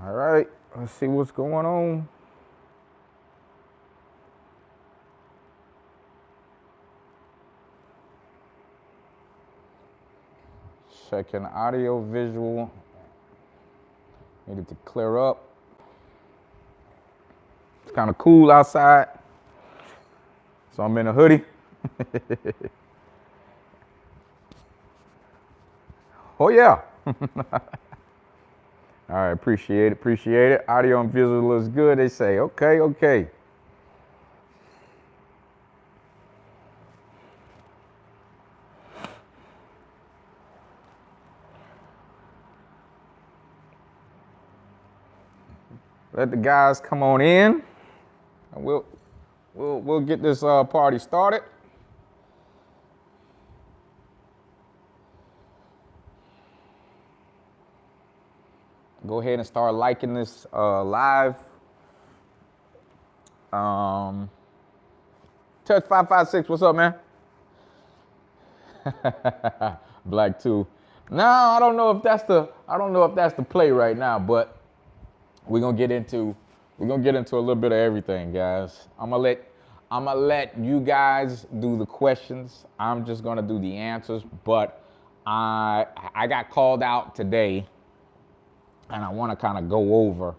All right, let's see what's going on. Checking audio, visual. Needed to clear up. It's kind of cool outside, so I'm in a hoodie. Oh yeah. All right, appreciate it. Audio and visual looks good, they say. Okay. Let the guys come on in, and we'll get this party started. Go ahead and start liking this live. Touch 556, what's up, man? Black 2. No, I don't know if that's the play right now, but we're gonna get into a little bit of everything, guys. I'm gonna let you guys do the questions. I'm just gonna do the answers, but I got called out today. And I want to kind of go over,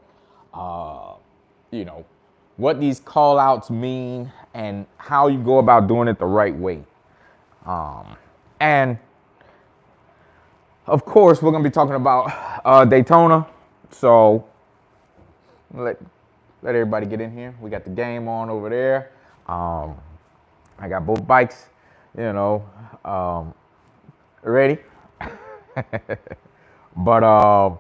what these call outs mean and how you go about doing it the right way. And of course, we're going to be talking about Daytona. So let everybody get in here. We got the game on over there. I got both bikes, ready. But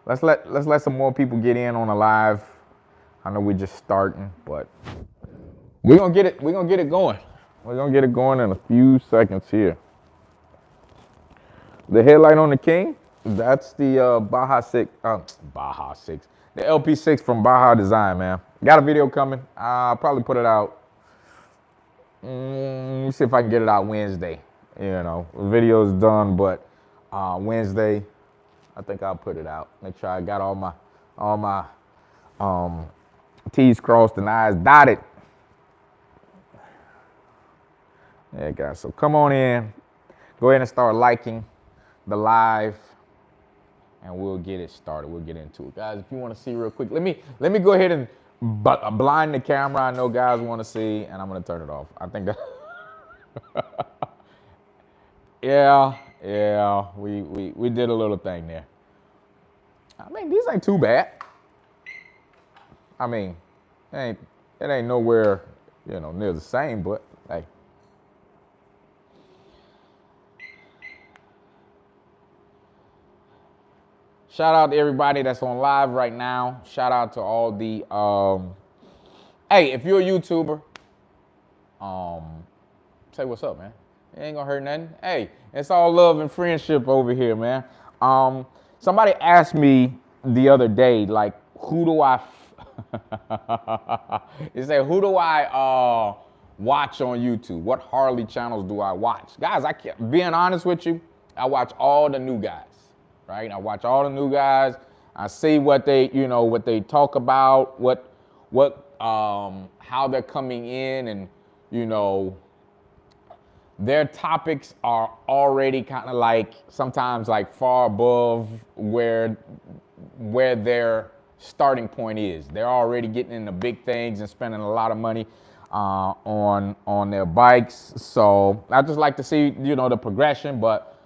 let's let some more people get in on the live. I know we're just starting, but we're gonna get it going. We're gonna get it going in a few seconds here. The headlight on the King, that's the Baja 6, the LP6 from Baja Design, man. Got a video coming. I'll probably put it out. Let me see if I can get it out Wednesday. The video's done, but Wednesday, I think I'll put it out. Make sure I got all my T's crossed and I's dotted. Yeah, guys. So come on in. Go ahead and start liking the live, and we'll get it started. We'll get into it, guys. If you want to see real quick, let me go ahead and blind the camera. I know guys want to see, and I'm gonna turn it off. I think that. Yeah, we did a little thing there. I mean, these ain't too bad. I mean, it ain't nowhere, near the same, but hey. Shout out to everybody that's on live right now. Shout out to all the, hey, if you're a YouTuber, say what's up, man. It ain't gonna hurt nothing. Hey, it's all love and friendship over here, man. Somebody asked me the other day, like, who do I watch on YouTube? What Harley channels do I watch? Guys, being honest with you, I watch all the new guys, right? I watch all the new guys. I see what they talk about, how they're coming in, and, their topics are already kind of like sometimes like far above where their starting point is. They're already getting into big things and spending a lot of money on their bikes. So I just like to see the progression, but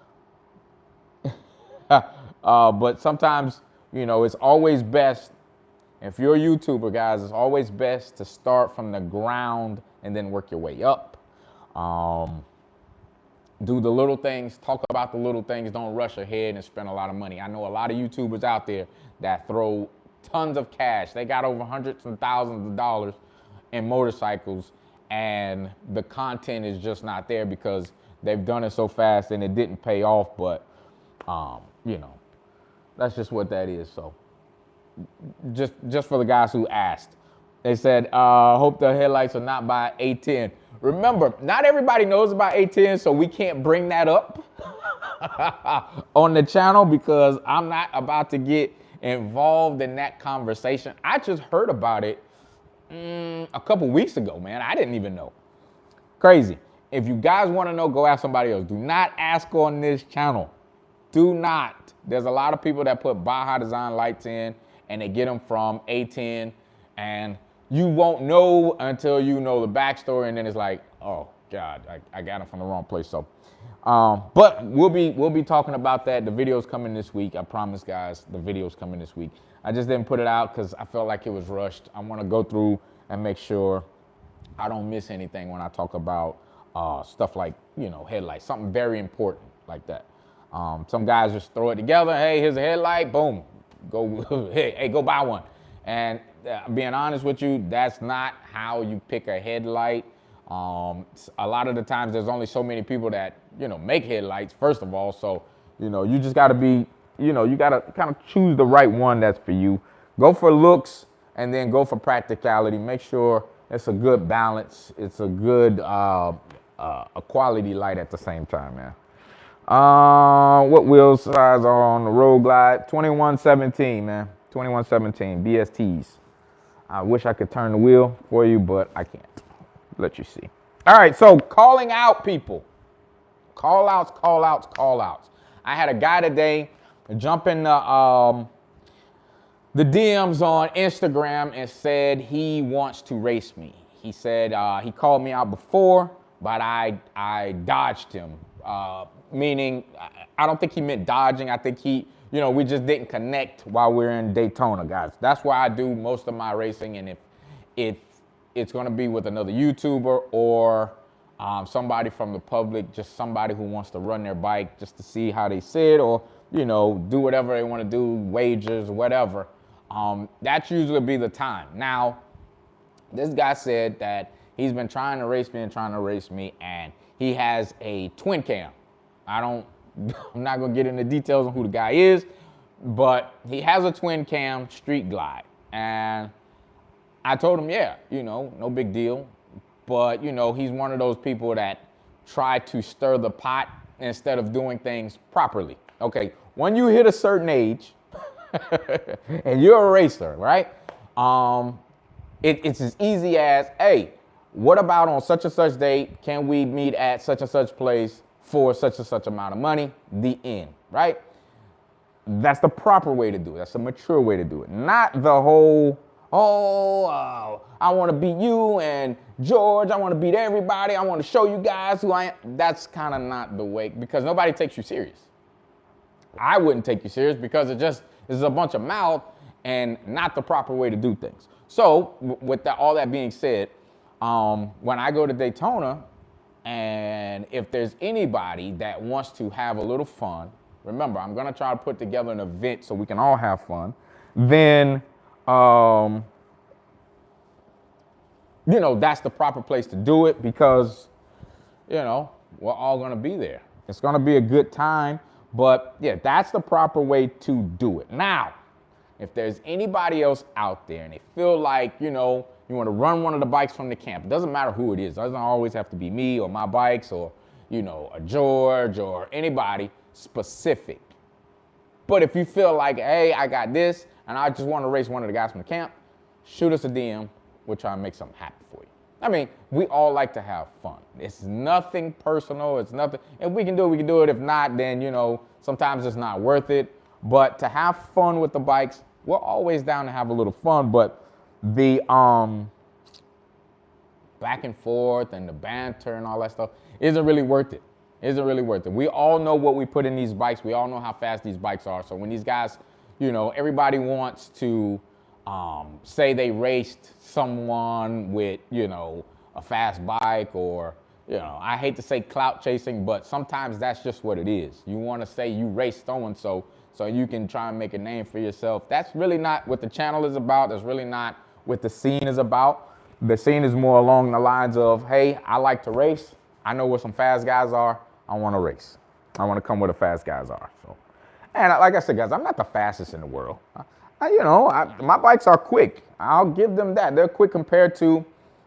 sometimes it's always best, if you're a YouTuber, guys, it's always best to start from the ground and then work your way up. Do the little things, talk about the little things, don't rush ahead and spend a lot of money. I know a lot of YouTubers out there that throw tons of cash. They got over hundreds and thousands of dollars in motorcycles, and the content is just not there because they've done it so fast and it didn't pay off. But, that's just what that is. So just for the guys who asked, they said, hope the headlights are not by A10. Remember, not everybody knows about A10, so we can't bring that up on the channel because I'm not about to get involved in that conversation. I just heard about it a couple weeks ago, man. I didn't even know. Crazy. If you guys want to know, go ask somebody else. Do not ask on this channel. Do not. There's a lot of people that put Baja Design lights in and they get them from A10, and you won't know until you know the backstory, and then it's like, oh God, I got them from the wrong place. So, but we'll be talking about that. The video's coming this week. I promise, guys, the video's coming this week. I just didn't put it out because I felt like it was rushed. I want to go through and make sure I don't miss anything when I talk about stuff like, you know, headlights, something very important like that. Some guys just throw it together. Hey, here's a headlight. Boom. Go. Hey, go buy one. And being honest with you, that's not how you pick a headlight. A lot of the times there's only so many people that, you know, make headlights, first of all. So, you know, you just got to be, you know, you got to kind of choose the right one that's for you. Go for looks and then go for practicality. Make sure it's a good balance. It's a good a quality light at the same time, man. What wheel size are on the roadglide? 2117, man. 2117 BSTs. I wish I could turn the wheel for you, but I can't. Let you see. All right, so calling out people. Call outs. I had a guy today jump in the DMs on Instagram and said he wants to race me. He said he called me out before, but I dodged him. Meaning, I don't think he meant dodging. I think he, you know, we just didn't connect while we're in Daytona, guys. That's where I do most of my racing, and if it's going to be with another YouTuber or somebody from the public, just somebody who wants to run their bike just to see how they sit, or, you know, do whatever they want to do, wagers, whatever. That's usually be the time. Now, this guy said that he's been trying to race me, and he has a twin cam. I'm not gonna get into details on who the guy is, but he has a twin cam street glide. And I told him, yeah, you know, no big deal. But, you know, he's one of those people that try to stir the pot instead of doing things properly. Okay, when you hit a certain age and you're a racer, right? It's as easy as, hey, what about on such and such date, can we meet at such and such place for such and such amount of money? The end, right? That's the proper way to do it. That's a mature way to do it. Not the whole, I want to beat you and George, I want to beat everybody, I want to show you guys who I am. That's kind of not the way, because nobody takes you serious. I wouldn't take you serious because it just is a bunch of mouth and not the proper way to do things. So with that, all that being said, when I go to Daytona, and if there's anybody that wants to have a little fun, remember, I'm gonna try to put together an event so we can all have fun, then, you know, that's the proper place to do it, because, you know, we're all gonna be there. It's gonna be a good time, but yeah, that's the proper way to do it. Now, if there's anybody else out there and they feel like, you know, you want to run one of the bikes from the camp, it doesn't matter who it is. It doesn't always have to be me or my bikes or, you know, a George or anybody specific. But if you feel like, hey, I got this and I just want to race one of the guys from the camp, shoot us a DM. We'll try and make something happen for you. I mean, we all like to have fun. It's nothing personal. It's nothing. If we can do it, we can do it. If not, then, you know, sometimes it's not worth it. But to have fun with the bikes, we're always down to have a little fun. But the back and forth and the banter and all that stuff isn't really worth it. Isn't really worth it. We all know what we put in these bikes. We all know how fast these bikes are. So when these guys, you know, everybody wants to say they raced someone with, you know, a fast bike, or, you know, I hate to say clout chasing, but sometimes that's just what it is. You want to say you raced so-and-so so you can try and make a name for yourself. That's really not what the channel is about. That's really not what the scene is about. The scene is more along the lines of, hey, I like to race. I know where some fast guys are. I want to race. I want to come where the fast guys are. So, and like I said, guys, I'm not the fastest in the world. My bikes are quick. I'll give them that. They're quick compared to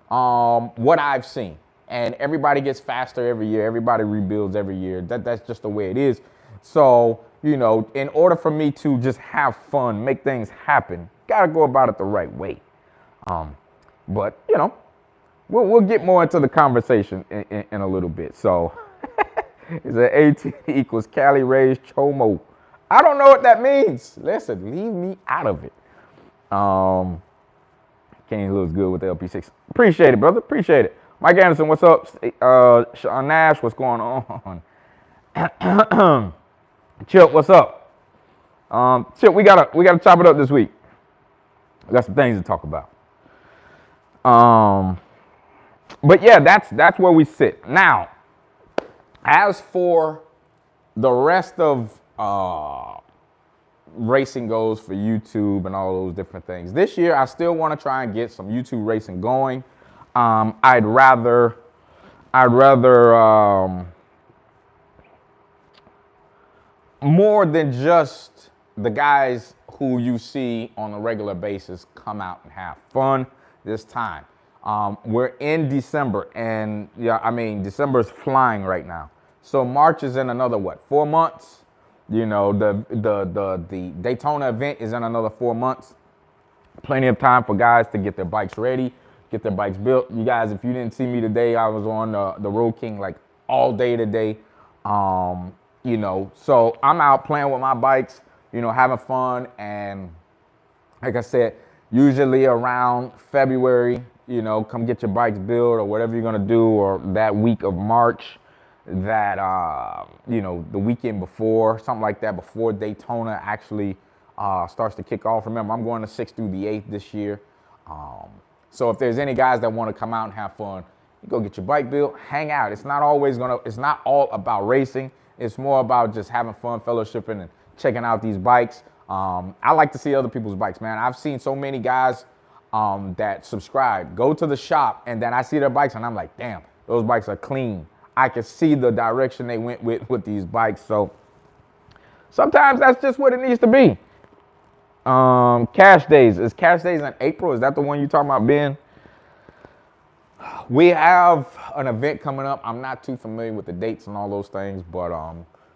what I've seen. And everybody gets faster every year. Everybody rebuilds every year. That's just the way it is. So you know, in order for me to just have fun, make things happen, gotta go about it the right way. But you know, we'll get more into the conversation in a little bit. So it's an AT equals Cali Rays Chomo. I don't know what that means. Listen, leave me out of it. Kenny looks good with the LP6. Appreciate it, brother. Appreciate it. Mike Anderson, what's up? Sean Nash, what's going on? Chip, what's up? Chip, we gotta chop it up this week. We got some things to talk about. But yeah, that's where we sit now. As for the rest of racing goes for YouTube and all those different things, this year I still want to try and get some YouTube racing going. I'd rather more than just the guys who you see on a regular basis come out and have fun this time. We're in December, and yeah, I mean, December is flying right now. So March is in another, what, 4 months? You know, the Daytona event is in another 4 months. Plenty of time for guys to get their bikes ready, get their bikes built. You guys, if you didn't see me today, I was on the Road King like all day today. You know, so I'm out playing with my bikes, you know, having fun. And like I said, usually around February, you know, come get your bikes built or whatever you're going to do, or that week of March, that, you know, the weekend before, something like that, before Daytona actually starts to kick off. Remember, I'm going the 6th through the 8th this year. So if there's any guys that want to come out and have fun, you go get your bike built, hang out. It's not all about racing. It's more about just having fun, fellowshipping, and checking out these bikes. I like to see other people's bikes, man. I've seen so many guys that subscribe, go to the shop, and then I see their bikes, and I'm like, damn, those bikes are clean. I can see the direction they went with these bikes. So sometimes that's just what it needs to be. Cash Days. Is Cash Days in April? Is that the one you're talking about, Ben? We have an event coming up. I'm not too familiar with the dates and all those things, but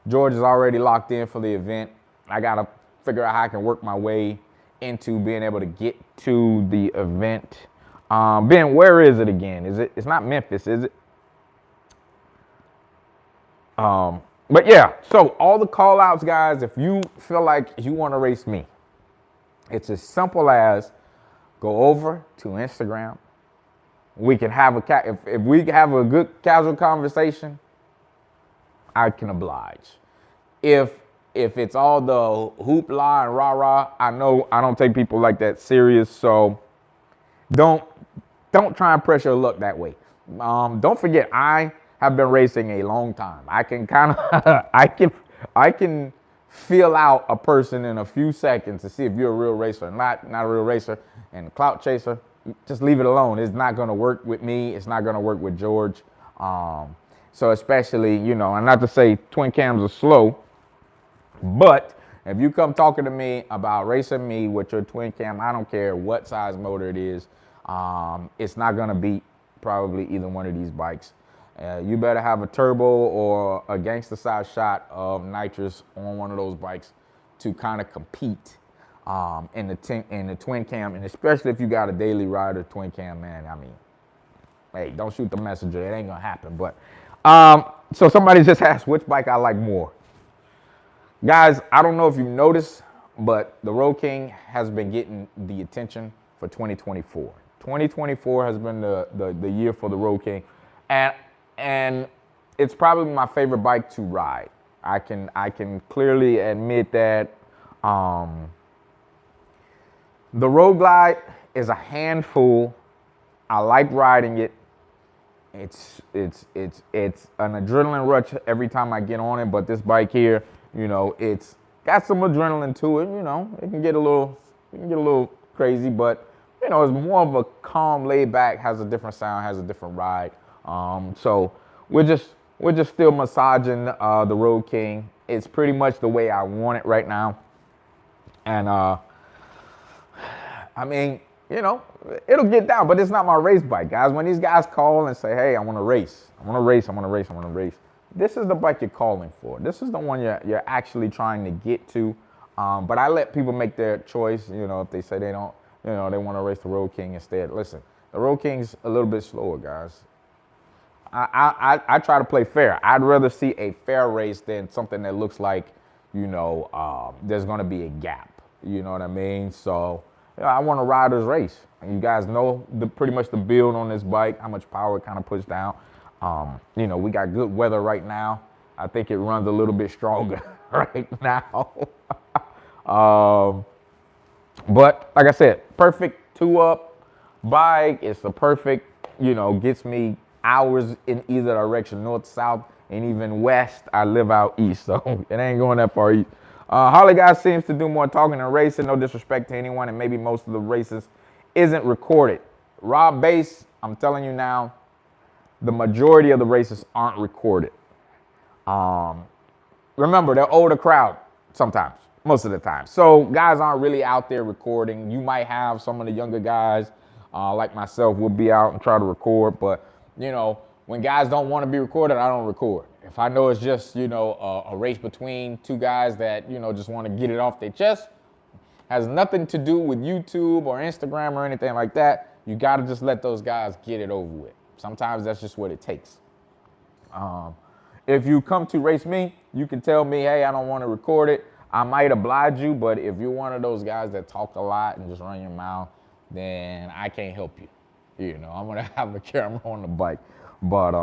George is already locked in for the event. I got to figure out how I can work my way into being able to get to the event. Ben, where is it again? It's not Memphis, is it? But yeah, so all the call outs, guys, if you feel like you want to race me, it's as simple as go over to Instagram. We can have if we have a good casual conversation, I can oblige. If it's all the hoopla and rah-rah, I know I don't take people like that serious, so don't try and press your luck that way. Don't forget, I have been racing a long time. I can kind of I can feel out a person in a few seconds to see if you're a real racer or not a real racer. And clout chaser, just leave it alone. It's not going to work with me. It's not going to work with George. So especially, you know, and not to say twin cams are slow, but if you come talking to me about racing me with your twin cam, I don't care what size motor it is. It's not going to beat probably either one of these bikes. You better have a turbo or a gangster size shot of nitrous on one of those bikes to kind of compete in the twin cam, and especially if you got a daily rider twin cam, man. I mean, hey, don't shoot the messenger. It ain't gonna happen. But so somebody just asked which bike I like more. Guys, I don't know if you noticed, but the Road King has been getting the attention for 2024. 2024 has been the year for the Road King, and it's probably my favorite bike to ride. I can clearly admit that. The roadglide is a handful. I like riding it. It's an adrenaline rush every time I get on it. But this bike here, you know, it's got some adrenaline to it. You know, it can get a little crazy, but you know, it's more of a calm, laid back. Has a different sound, has a different ride. So we're just still massaging the Road King. It's pretty much the way I want it right now, and I mean, you know, it'll get down, but it's not my race bike, guys. When these guys call and say, hey, I want to race, this is the bike you're calling for. This is the one you're actually trying to get to. But I let people make their choice. You know, if they say they don't, you know, they want to race the Road King instead. Listen, the Road King's a little bit slower, guys. I try to play fair. I'd rather see a fair race than something that looks like, you know, there's going to be a gap. You know what I mean? So, you know, I want a rider's race. You guys know pretty much the build on this bike, how much power it kind of puts down. You know, we got good weather right now. I think it runs a little bit stronger right now. But like I said, perfect two-up bike. It's the perfect, you know, gets me hours in either direction, north, south, and even west. I live out east, so it ain't going that far east. Harley guy seems to do more talking than racing. No disrespect to anyone, and maybe most of the races isn't recorded. Rob Bass, I'm telling you now, the majority of the races aren't recorded. Remember, they're older crowd sometimes, most of the time. So guys aren't really out there recording. You might have some of the younger guys, like myself, will be out and try to record. But, you know, when guys don't want to be recorded, I don't record. If I know it's just, you know, a race between two guys that, you know, just want to get it off their chest, has nothing to do with YouTube or Instagram or anything like that, you got to just let those guys get it over with. Sometimes that's just what it takes. If you come to race me, you can tell me, hey, I don't want to record it. I might oblige you, but if you're one of those guys that talk a lot and just run your mouth, then I can't help you. You know, I'm going to have the camera on the bike. But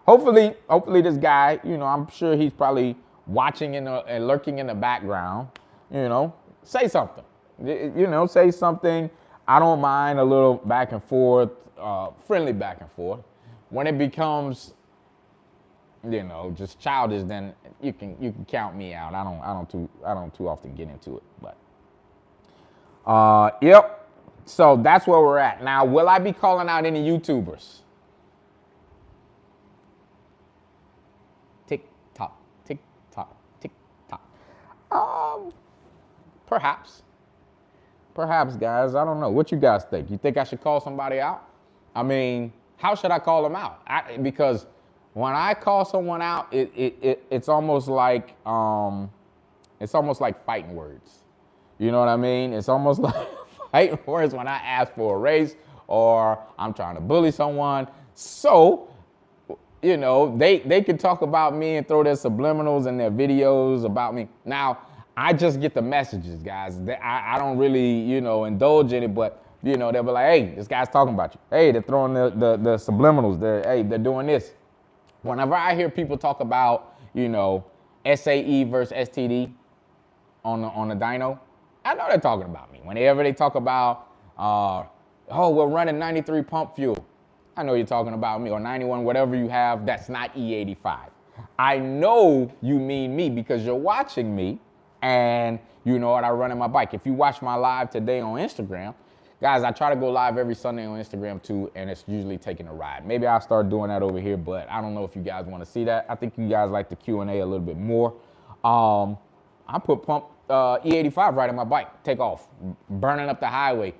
hopefully this guy, you know, I'm sure he's probably watching and lurking in the background, you know, say something. You know, say something. I don't mind a little back and forth, friendly back and forth. When it becomes, you know, just childish, then you can count me out. I don't too often get into it. But yep. So that's where we're at. Now, will I be calling out any YouTubers? Tick tock, tick tock, tick tock. Perhaps. Perhaps, guys. I don't know. What you guys think? You think I should call somebody out? I mean, how should I call them out? Because when I call someone out, it's almost like fighting words. You know what I mean? It's almost like fighting words when I ask for a race or I'm trying to bully someone. So, you know, they can talk about me and throw their subliminals in their videos about me. Now, I just get the messages, guys. I don't really, you know, indulge in it, but, you know, they'll be like, hey, this guy's talking about you. Hey, they're throwing the subliminals. They're doing this. Whenever I hear people talk about, you know, SAE versus STD on the dyno, I know they're talking about me. Whenever they talk about, we're running 93 pump fuel, I know you're talking about me, or 91, whatever you have, that's not E85. I know you mean me because you're watching me and you know what I run in my bike. If you watch my live today on Instagram, guys, I try to go live every Sunday on Instagram too, and it's usually taking a ride. Maybe I'll start doing that over here, but I don't know if you guys want to see that. I think you guys like the Q&A a little bit more. I put pump E85 right on my bike, take off, burning up the highway.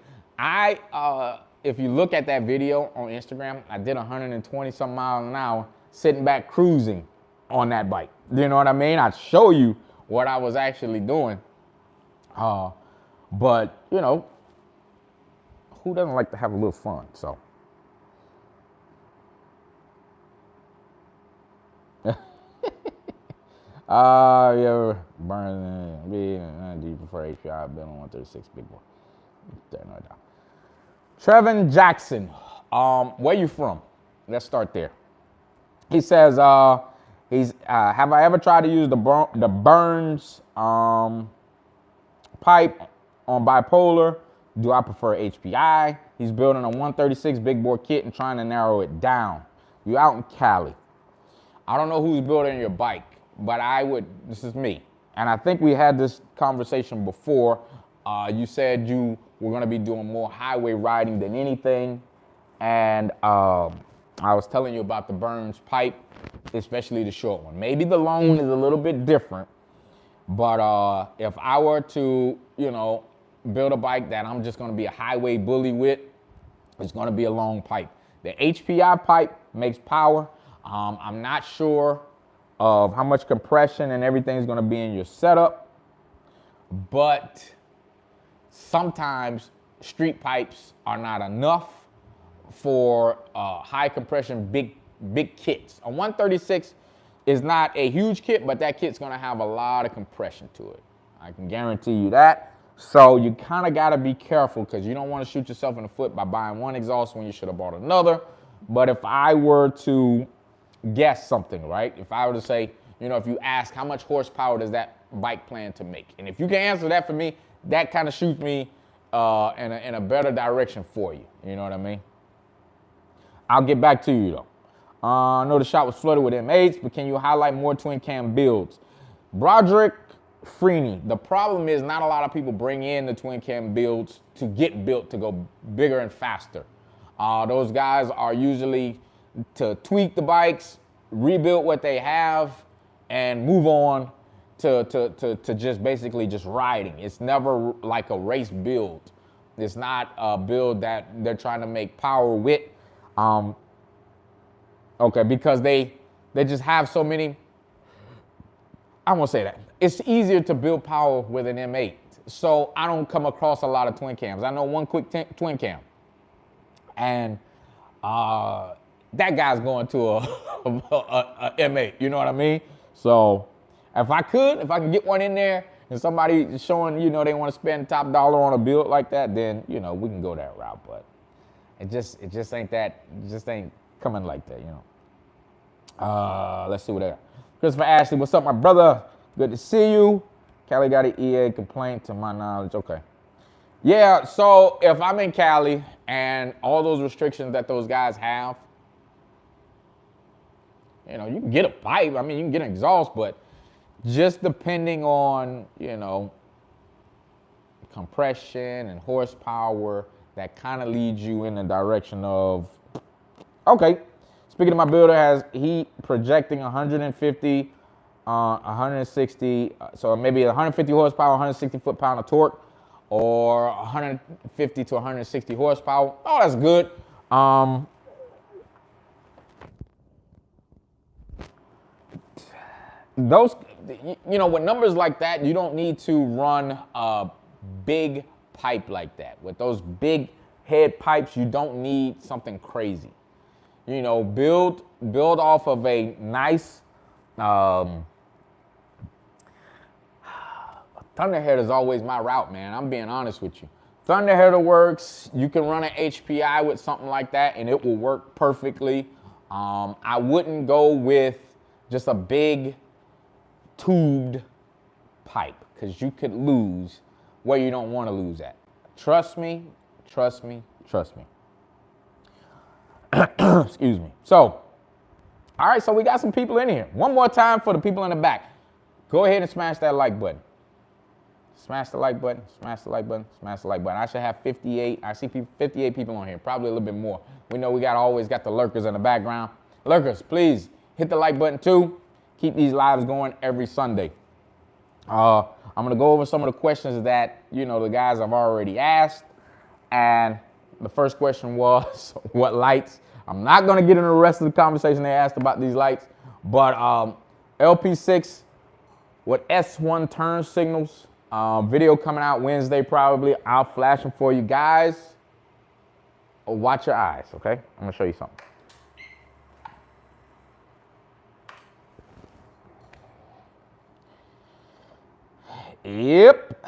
If you look at that video on Instagram, I did 120 some miles an hour sitting back cruising on that bike. You know what I mean? I'd show you what I was actually doing. But, you know, who doesn't like to have a little fun? So. Yeah, burning. Do you prefer HPI? I've been on 136 big boy. There, no doubt. Trevin Jackson, where you from? Let's start there. He says, have I ever tried to use the Burns pipe on bipolar? Do I prefer HPI? He's building a 136 big bore kit and trying to narrow it down. You out in Cali. I don't know who's building your bike, but this is me. And I think we had this conversation before. You said you were gonna be doing more highway riding than anything. And I was telling you about the Burns pipe, especially the short one. Maybe the long one is a little bit different, but if I were to, you know, build a bike that I'm just gonna be a highway bully with, it's gonna be a long pipe. The HPI pipe makes power. I'm not sure of how much compression and everything is going to be in your setup. But sometimes street pipes are not enough for high compression, big kits. A 136 is not a huge kit, but that kit's gonna have a lot of compression to it. I can guarantee you that. So you kind of gotta be careful because you don't want to shoot yourself in the foot by buying one exhaust when you should have bought another. But if I were to guess something, right? If I were to say, you know, if you ask how much horsepower does that bike plan to make? And if you can answer that for me, that kind of shoots me in a better direction for you. You know what I mean? I'll get back to you though. I know the shop was flooded with M8s, but can you highlight more twin cam builds? Broderick Freeney, the problem is not a lot of people bring in the twin cam builds to get built to go bigger and faster. Those guys are usually to tweak the bikes, rebuild what they have, and move on to just basically just riding. It's never like a race build. It's not a build that they're trying to make power with. Okay, because they just have so many. I won't say that. It's easier to build power with an M8. So I don't come across a lot of twin cams. I know one quick twin cam. And that guy's going to a M8, you know what I mean? So if I could get one in there and somebody showing, you know, they want to spend top dollar on a build like that, then, you know, we can go that route. But it just ain't that, it just ain't coming like that, you know. Let's see what I got. Christopher Ashley, what's up, my brother? Good to see you. Cali got an EA complaint to my knowledge. Okay. Yeah, so if I'm in Cali and all those restrictions that those guys have, you know, you can get a pipe. I mean, you can get an exhaust, but just depending on, you know, compression and horsepower, that kind of leads you in the direction of, okay, speaking of my builder, has he projecting 150, 160, so maybe 150 horsepower, 160 foot-pound of torque, or 150 to 160 horsepower. Oh, that's good. Those, you know, with numbers like that, you don't need to run a big pipe like that. With those big head pipes, you don't need something crazy. You know, build off of a nice, Thunderhead is always my route, man. I'm being honest with you. Thunderheader works. You can run an HPI with something like that, and it will work perfectly. I wouldn't go with just a big tubed pipe because you could lose where you don't want to lose at. Trust me, trust me, trust me. Excuse me. So, all right, so we got some people in here. One more time for the people in the back. Go ahead and smash that like button. Smash the like button, smash the like button, smash the like button. I should have 58. I see 58 people on here, probably a little bit more. We know we always got the lurkers in the background. Lurkers, please hit the like button too. Keep these lives going every Sunday. I'm gonna go over some of the questions that, you know, the guys have already asked. And the first question was, what lights? I'm not gonna get into the rest of the conversation they asked about these lights, but LP6 with S1 turn signals. Video coming out Wednesday probably. I'll flash them for you guys. Watch your eyes, okay? I'm gonna show you something. Yep.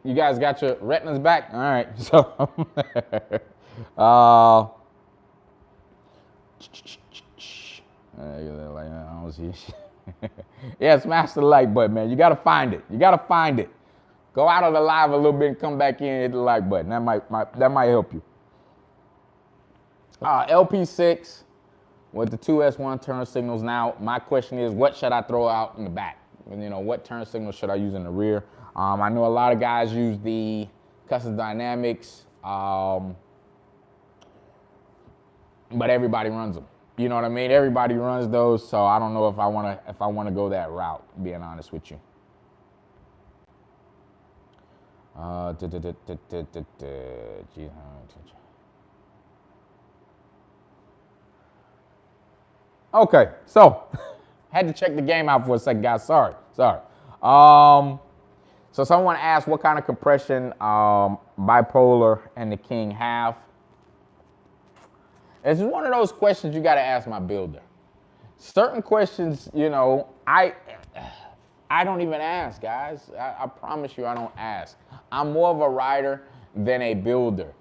You guys got your retinas back? All right, so yeah, smash the like button, man. You gotta find it. You gotta find it. Go out of the live a little bit and come back in and hit the like button. That might help you. LP6 with the two S1 turn signals. Now, my question is, what should I throw out in the back? You know, what turn signals should I use in the rear? I know a lot of guys use the Custom Dynamics, but everybody runs them. You know what I mean? Everybody runs those, so I don't know if I want to go that route, being honest with you. Uh, Okay, so had to check the game out for a second, guys. Sorry. So someone asked what kind of compression Bipolar and the King have. It's one of those questions you got to ask my builder. Certain questions, you know, I don't even ask, guys. I promise you, I don't ask. I'm more of a rider than a builder.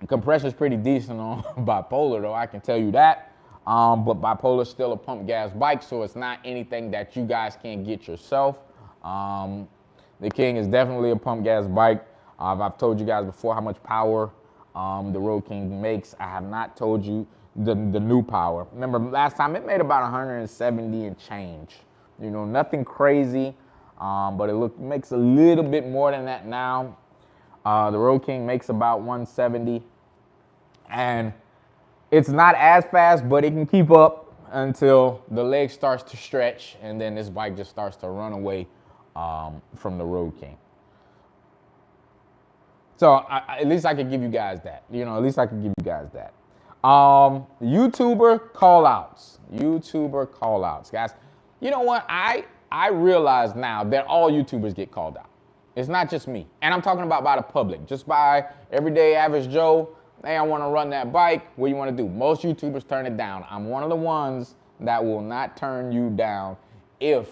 Compression is pretty decent on Bipolar, though, I can tell you that. But Bipolar is still a pump gas bike, so it's not anything that you guys can't get yourself. The King is definitely a pump gas bike. I've told you guys before how much power the Road King makes. I have not told you the new power. Remember last time it made about 170 and change. You know, nothing crazy, but it makes a little bit more than that now. The Road King makes about 170, and it's not as fast, but it can keep up until the leg starts to stretch, and then this bike just starts to run away from the Road King. So at least I could give you guys that. You know, at least I could give you guys that. YouTuber call-outs, guys. You know what? I realize now that all YouTubers get called out. It's not just me. And I'm talking about by the public. Just by everyday average Joe. Hey, I want to run that bike. What do you want to do? Most YouTubers turn it down. I'm one of the ones that will not turn you down if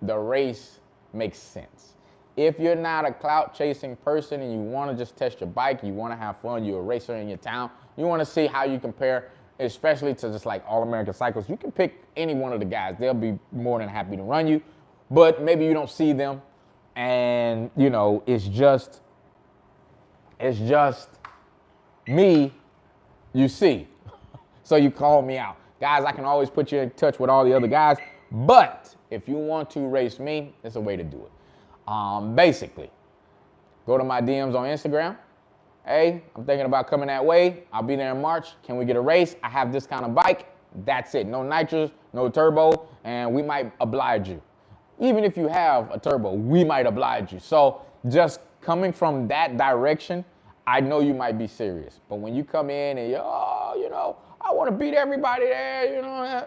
the race makes sense. If you're not a clout chasing person and you want to just test your bike, you want to have fun, you're a racer in your town, you want to see how you compare, especially to just like All-American-Cycles, you can pick any one of the guys. They'll be more than happy to run you, but maybe you don't see them, and you know, it's just me you see. So you call me out. Guys, I can always put you in touch with all the other guys, but if you want to race me, there's a way to do it. Basically, go to my DMs on Instagram. Hey, I'm thinking about coming that way. I'll be there in March. Can we get a race? I have this kind of bike. That's it. No nitrous, no turbo, and we might oblige you. Even if you have a turbo, we might oblige you. So just coming from that direction, I know you might be serious. But when you come in and you know, I want to beat everybody there, you know,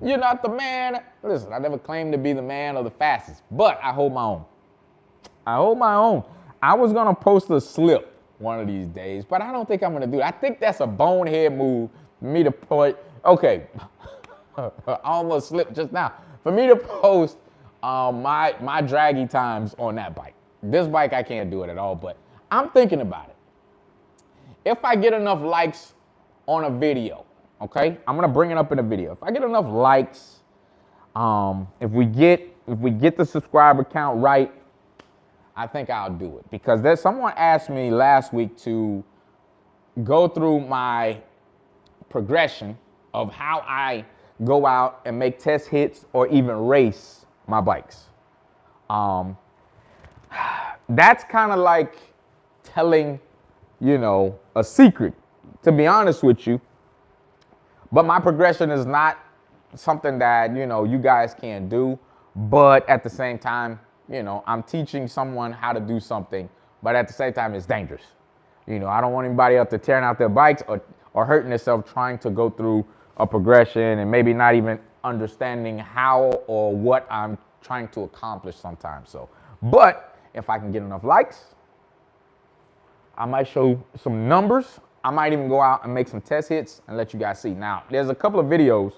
you're not the man. Listen, I never claimed to be the man or the fastest, but I hold my own. I was going to post a slip one of these days, but I don't think I'm going to do it. I think that's a bonehead move for me to put, okay, I almost slipped just now. For me to post my draggy times on that bike. This bike, I can't do it at all, but I'm thinking about it. If I get enough likes on a video, okay, I'm going to bring it up in a video. If I get enough likes, if we get the subscriber count right, I think I'll do it, because there's someone asked me last week to go through my progression of how I go out and make test hits or even race my bikes. That's kind of like telling, you know, a secret, to be honest with you. But my progression is not something that, you know, you guys can't do. But at the same time, you know, I'm teaching someone how to do something, but at the same time, it's dangerous. You know, I don't want anybody out there tearing out their bikes or hurting themselves trying to go through a progression and maybe not even understanding how or what I'm trying to accomplish sometimes. So, but if I can get enough likes, I might show some numbers. I might even go out and make some test hits and let you guys see. Now, there's a couple of videos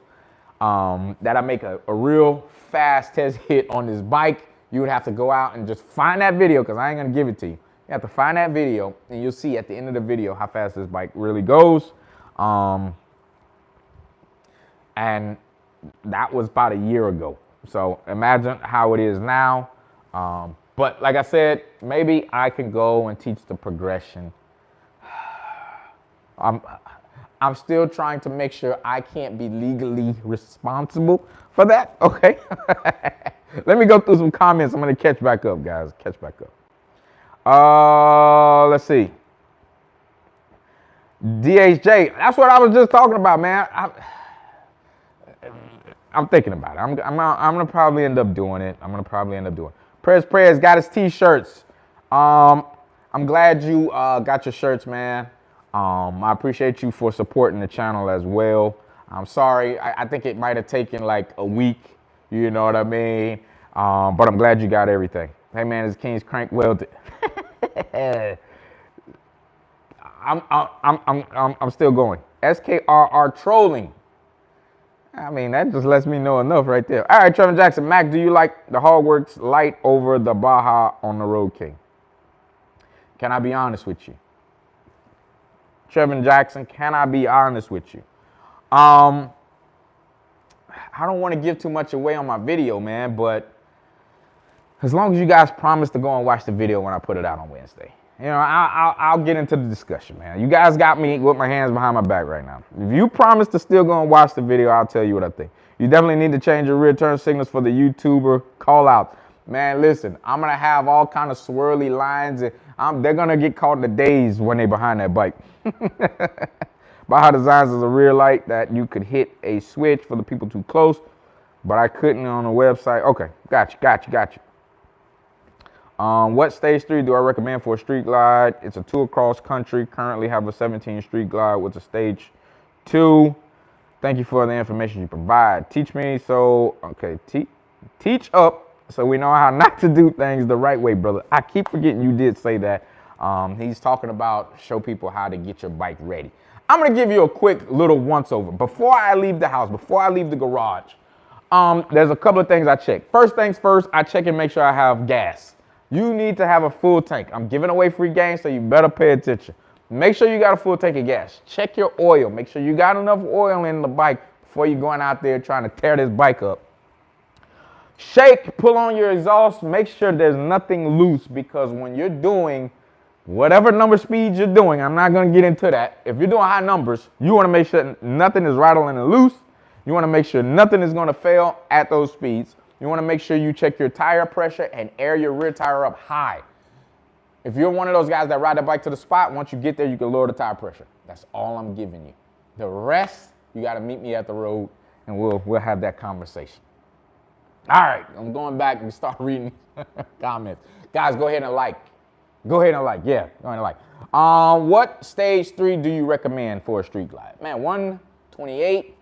that I make a real fast test hit on this bike. You would have to go out and just find that video, because I ain't gonna give it to you. You have to find that video, and you'll see at the end of the video how fast this bike really goes. And that was about a year ago. So imagine how it is now. But like I said, maybe I can go and teach the progression. I'm still trying to make sure I can't be legally responsible for that, okay? Let me go through some comments. I'm gonna catch back up, guys, catch back up. Let's see. DHJ, that's what I was just talking about, man. I'm thinking about it. I'm gonna probably end up doing it. Prez got his t-shirts. I'm glad you got your shirts, man. I appreciate you for supporting the channel as well. I'm sorry, I think it might have taken like a week, you know what I mean? But I'm glad you got everything. Hey man, it's King's Crank Welded. I'm still going. SKRR trolling. I mean, that just lets me know enough right there. All right, Trevor Jackson. Mac, do you like the Hardworks light over the Baja on the Road King? Can I be honest with you? Trevor Jackson, can I be honest with you? I don't want to give too much away on my video, man, but as long as you guys promise to go and watch the video when I put it out on Wednesday, you know, I'll get into the discussion, man. You guys got me with my hands behind my back right now. If you promise to still go and watch the video, I'll tell you what I think. You definitely need to change your rear turn signals for the YouTuber call out. Man, listen, I'm going to have all kind of swirly lines, and they're going to get caught in the daze when they're behind that bike. Baja Designs is a rear light that you could hit a switch for the people too close, but I couldn't on the website. Okay, got you. What stage 3 do I recommend for a street glide? It's a 2 across country. Currently have a 17 street glide with a stage 2. Thank you for the information you provide. Teach me so, okay, teach up so we know how not to do things the right way, brother. I keep forgetting you did say that. He's talking about show people how to get your bike ready. I'm going to give you a quick little once over. Before I leave the house, before I leave the garage, there's a couple of things I check. First things first, I check and make sure I have gas. You need to have a full tank. I'm giving away free games, so you better pay attention. Make sure you got a full tank of gas. Check your oil. Make sure you got enough oil in the bike before you're going out there trying to tear this bike up. Shake, pull on your exhaust. Make sure there's nothing loose, because when you're doing whatever number speeds you're doing, I'm not going to get into that. If you're doing high numbers, you want to make sure nothing is rattling and loose. You want to make sure nothing is going to fail at those speeds. You want to make sure you check your tire pressure and air your rear tire up high. If you're one of those guys that ride the bike to the spot, once you get there, you can lower the tire pressure. That's all I'm giving you. The rest, you got to meet me at the road, and we'll have that conversation. All right, I'm going back and start reading comments. Guys, go ahead and like. Go ahead and like. Yeah, go ahead and like. What stage 3 do you recommend for a street glide? Man, 128,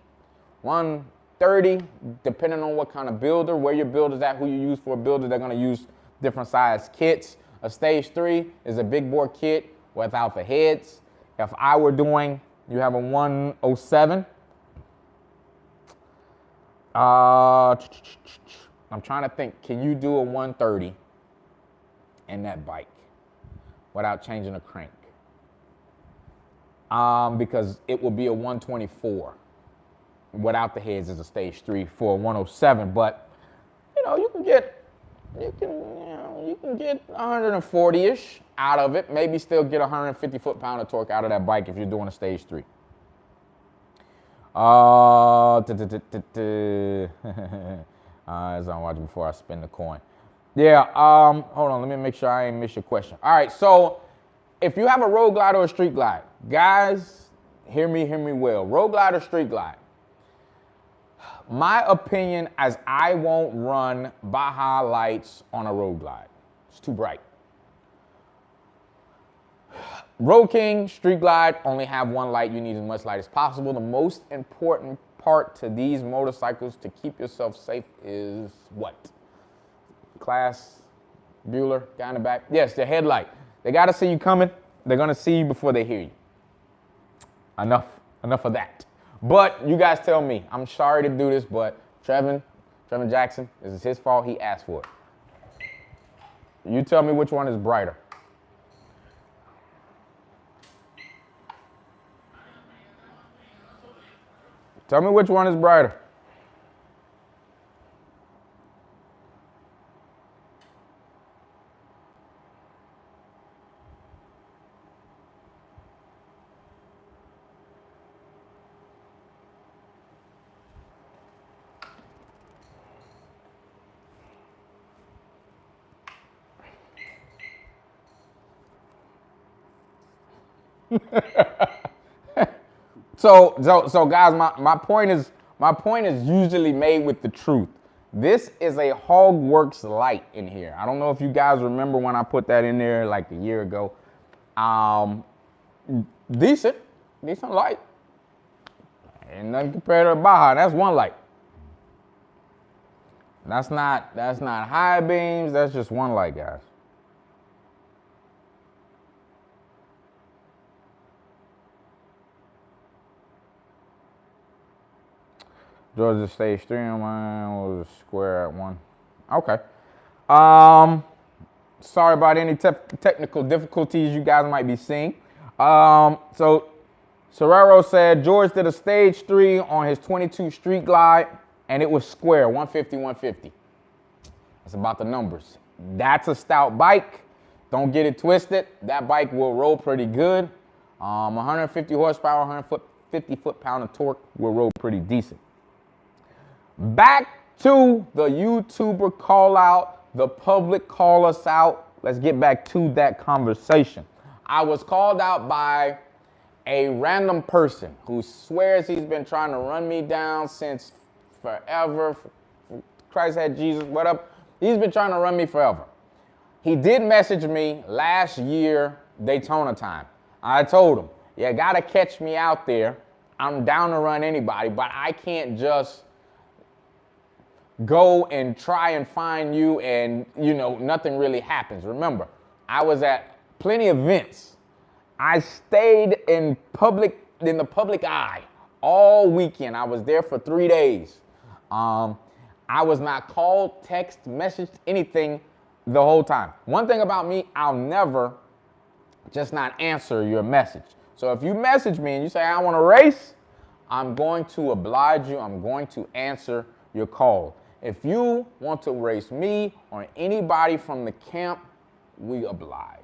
130, depending on what kind of builder, where your builder's at, who you use for a builder. They're going to use different size kits. A stage 3 is a big bore kit without the heads. If I were doing, you have a 107. I'm trying to think, can you do a 130 in that bike without changing a crank? Because it will be a 124 without the heads as a stage 3 for a 107. But you know, you can get 140-ish out of it. Maybe still get 150 foot-pound of torque out of that bike if you're doing a stage 3. As I'm watching before I spin the coin. Yeah, hold on, let me make sure I ain't miss your question. All right, so if you have a road glide or a street glide, guys, hear me well. Road glide or street glide. My opinion is I won't run Baja lights on a road glide. It's too bright. Road King, street glide, only have one light. You need as much light as possible. The most important part to these motorcycles to keep yourself safe is what? Class, Bueller, guy in the back. Yes, the headlight. They got to see you coming. They're going to see you before they hear you. Enough of that. But you guys tell me. I'm sorry to do this, but Trevin Jackson, this is his fault. He asked for it. You tell me which one is brighter. Tell me which one is brighter. So guys, my point is usually made with the truth. This is a Hogworks light in here. I don't know if you guys remember when I put that in there like a year ago. Decent light. Ain't nothing compared to a Baja. That's one light. That's not high beams. That's just one light, guys. Georgia stage 3 on mine was square at 1. Okay. Sorry about any technical difficulties you guys might be seeing. So Serrero said George did a stage 3 on his 22 Street Glide, and it was square, 150, 150. That's about the numbers. That's a stout bike. Don't get it twisted. That bike will roll pretty good. 150 horsepower, 150 foot-pound of torque will roll pretty decent. Back to the YouTuber call out, the public call us out. Let's get back to that conversation. I was called out by a random person who swears he's been trying to run me down since forever. Christ had Jesus, what up? He's been trying to run me forever. He did message me last year, Daytona time. I told him, you gotta catch me out there. I'm down to run anybody, but I can't just go and try and find you and, nothing really happens. Remember, I was at plenty of events. I stayed in the public eye all weekend. I was there for 3 days. I was not called, text, messaged, anything the whole time. One thing about me, I'll never just not answer your message. So if you message me and you say, I want to race, I'm going to oblige you. I'm going to answer your call. If you want to race me or anybody from the camp, we oblige.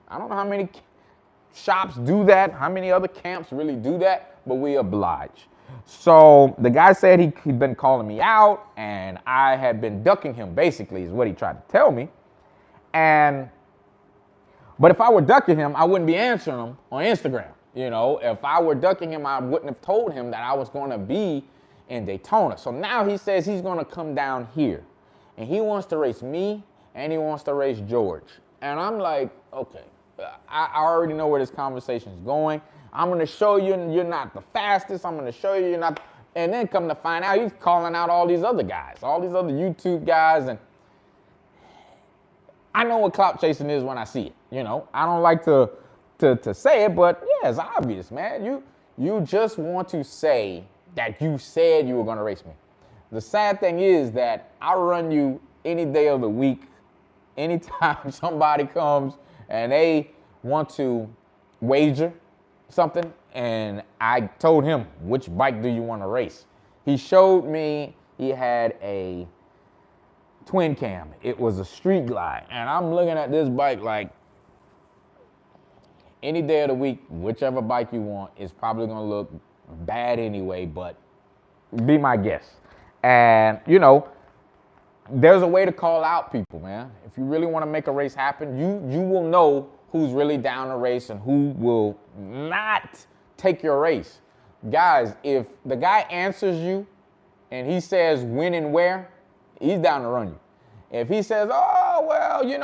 I don't know how many shops do that, how many other camps really do that, but we oblige. So the guy said he'd been calling me out and I had been ducking him, basically, is what he tried to tell me. But if I were ducking him, I wouldn't be answering him on Instagram. If I were ducking him, I wouldn't have told him that I was going to be in Daytona. So now he says he's going to come down here and he wants to race me and he wants to race George. And I'm like, okay, I already know where this conversation is going. I'm going to show you you're not the fastest. I'm going to show you you're not. And then come to find out, he's calling out all these other guys, all these other YouTube guys. And I know what clout chasing is when I see it. I don't like to say it, but yeah, it's obvious, man. You just want to say that you said you were going to race me. The sad thing is that I'll run you any day of the week, anytime somebody comes and they want to wager something, and I told him, which bike do you want to race? He showed me he had a twin cam. It was a Street Glide, and I'm looking at this bike like, any day of the week, whichever bike you want, is probably going to look bad anyway, but be my guest. And there's a way to call out people, man. If you really want to make a race happen, you will know who's really down to race and who will not take your race. Guys, if the guy answers you and he says when and where, he's down to run you. If he says, oh, well, you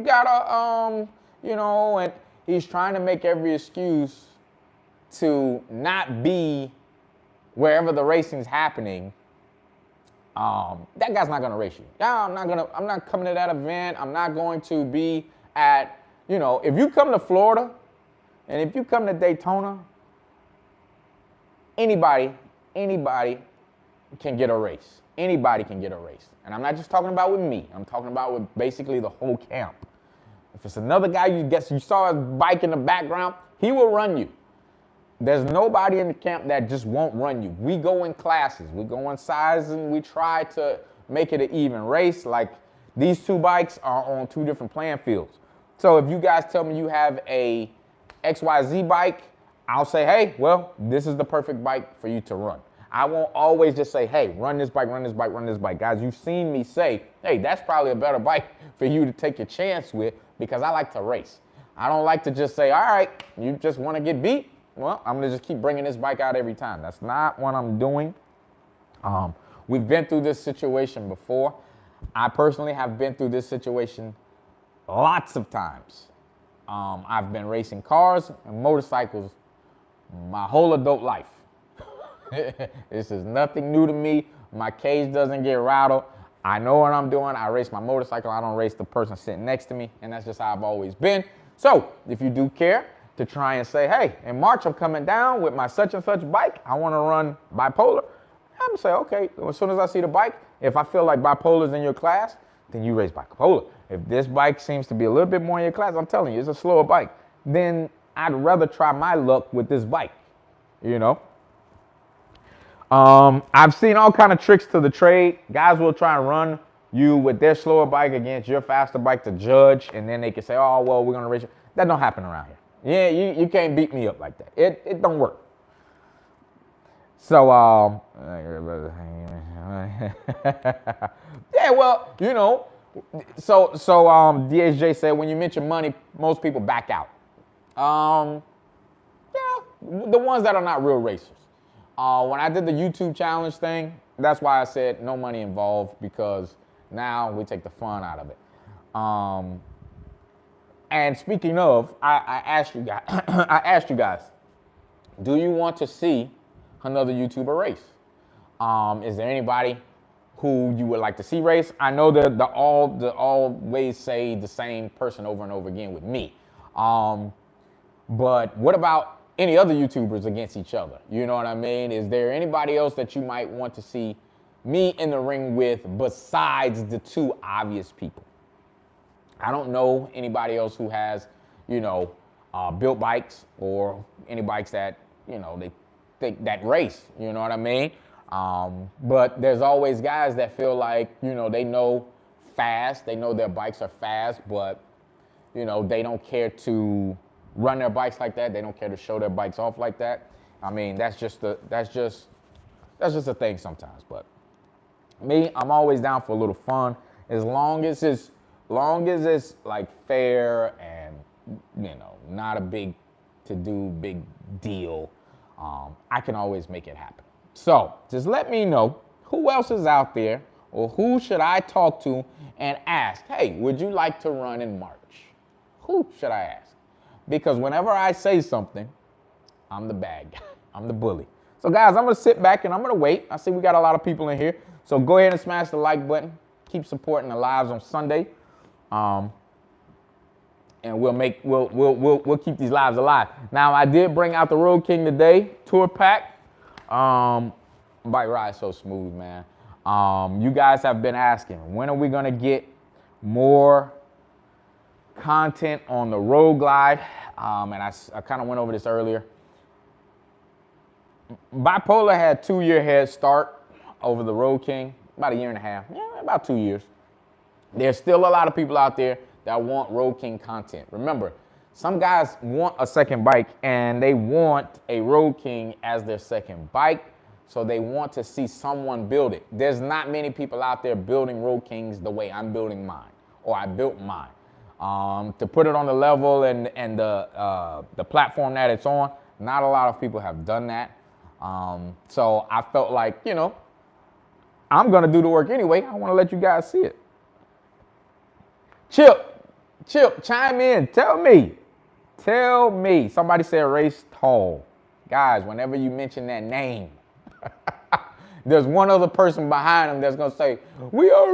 gotta, and he's trying to make every excuse to not be wherever the racing's happening, that guy's not gonna race you. I'm not coming to that event. I'm not going to be at, if you come to Florida and if you come to Daytona, anybody can get a race. Anybody can get a race. And I'm not just talking about with me. I'm talking about with basically the whole camp. If it's another guy you saw his bike in the background, he will run you. There's nobody in the camp that just won't run you. We go in classes. We go in sizes, and we try to make it an even race. Like, these two bikes are on two different playing fields. So if you guys tell me you have a XYZ bike, I'll say, hey, well, this is the perfect bike for you to run. I won't always just say, hey, run this bike, run this bike, run this bike. Guys, you've seen me say, hey, that's probably a better bike for you to take your chance with, because I like to race. I don't like to just say, all right, you just want to get beat? Well, I'm going to just keep bringing this bike out every time. That's not what I'm doing. We've been through this situation before. I personally have been through this situation lots of times. I've been racing cars and motorcycles my whole adult life. This is nothing new to me. My cage doesn't get rattled. I know what I'm doing. I race my motorcycle. I don't race the person sitting next to me, and that's just how I've always been. So if you do care to try and say, hey, in March I'm coming down with my such and such bike, I want to run bipolar, I'm going to say, okay, as soon as I see the bike, if I feel like bipolar's in your class, then you race bipolar. If this bike seems to be a little bit more in your class, I'm telling you, it's a slower bike, then I'd rather try my luck with this bike, you know? I've seen all kind of tricks to the trade. Guys will try and run you with their slower bike against your faster bike to judge, and then they can say, oh, well, we're going to race you. That don't happen around here. Yeah, you can't beat me up like that. It don't work. So, yeah, well, you know, so DHJ said, when you mention money, most people back out. Yeah, the ones that are not real racers. When I did the YouTube challenge thing, that's why I said no money involved, because now we take the fun out of it. And speaking of, I asked you guys, do you want to see another YouTuber race? Is there anybody who you would like to see race? I know that the always say the same person over and over again with me. But what about any other YouTubers against each other? You know what I mean? Is there anybody else that you might want to see me in the ring with besides the two obvious people? I don't know anybody else who has, you know, built bikes or any bikes that, you know, they think that race, you know what I mean? But there's always guys that feel like, you know, they know fast, they know their bikes are fast, but, you know, they don't care to run their bikes like that. They don't care to show their bikes off like that. I mean, that's just a thing sometimes. But me, I'm always down for a little fun, as long as it's like fair and, you know, not a big deal. I can always make it happen. So just let me know who else is out there, or who should I talk to and ask, hey, would you like to run in March? Who should I ask? Because whenever I say something, I'm the bad guy. I'm the bully. So guys, I'm gonna sit back and I'm gonna wait. I see we got a lot of people in here. So go ahead and smash the like button. Keep supporting the lives on Sunday. And we'll keep these lives alive. Now, I did bring out the Road King today, tour pack. Bike ride so smooth, man. You guys have been asking, when are we gonna get more content on the roadglide? And I kind of went over this earlier. Bipolar had 2-year head start over the Road King, about 1.5 years. Yeah, about 2 years. There's still a lot of people out there that want Road King content. Remember, some guys want a second bike and they want a Road King as their second bike, so they want to see someone build it. There's not many people out there building Road Kings the way I'm building mine, or I built mine. To put it on the level and the platform that it's on, not a lot of people have done that. So I felt like, you know, I'm gonna do the work anyway. I wanna let you guys see it. Chip, chime in, tell me. Somebody said race tall. Guys, whenever you mention that name, there's one other person behind them that's gonna say, we are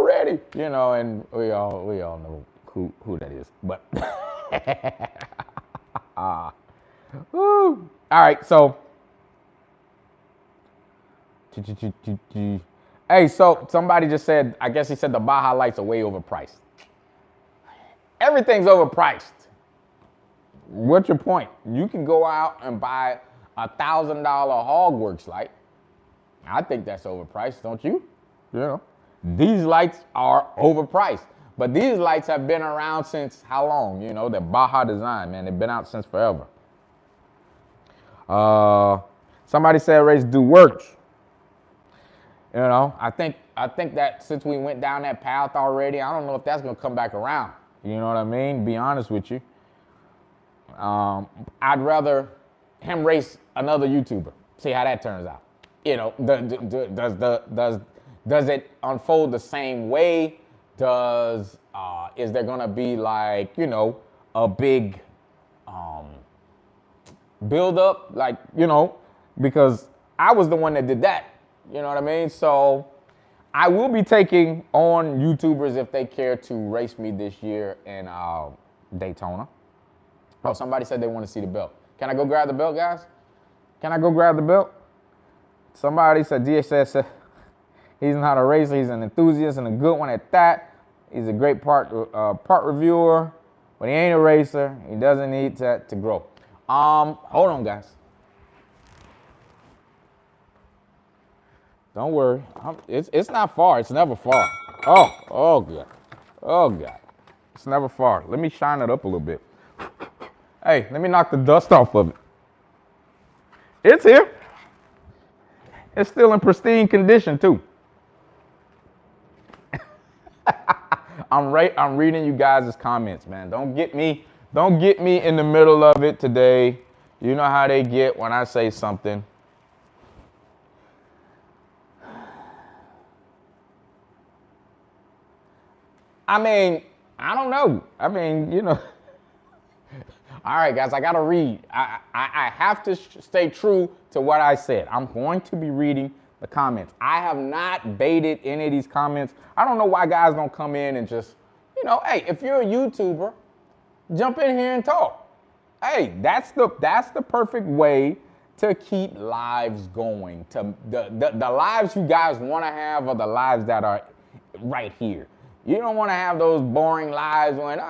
ready, you know, and we all know who that is. But woo. All right, so hey, so somebody just said, I guess he said the Baja lights are way overpriced. Everything's overpriced. What's your point? You can go out and buy $1,000 Hogworks light. I think that's overpriced, don't you? You know, these lights are overpriced, but these lights have been around since how long? You know, the Baja design, man, they've been out since forever. Somebody said race do works. You know, I think that since we went down that path already, I don't know if that's gonna come back around. You know what I mean? Be honest with you. I'd rather him race another YouTuber. See how that turns out. you know, does it unfold the same way? Is there gonna be like, you know, a big build up, like, you know, because I was the one that did that, you know what I mean? So I will be taking on YouTubers if they care to race me this year in Daytona. Oh, somebody said they want to see the belt. Can I go grab the belt, guys? Can I go grab the belt? Somebody said, DSS said he's not a racer, he's an enthusiast and a good one at that. He's a great part reviewer, but he ain't a racer. He doesn't need to grow. Hold on, guys. Don't worry. It's not far. It's never far. Oh, God. Oh, God. It's never far. Let me shine it up a little bit. Hey, let me knock the dust off of it. It's here. It's still in pristine condition, too. I'm reading you guys' comments, man. Don't get me in the middle of it today. You know how they get when I say something. I mean, I don't know. I mean, you know. All right, guys, I got to read. I have to stay true to what I said. I'm going to be reading the comments. I have not baited any of these comments. I don't know why guys don't come in and just, you know, hey, if you're a YouTuber, jump in here and talk. Hey, that's the perfect way to keep lives going. To the lives you guys want to have are the lives that are right here. You don't want to have those boring lives when,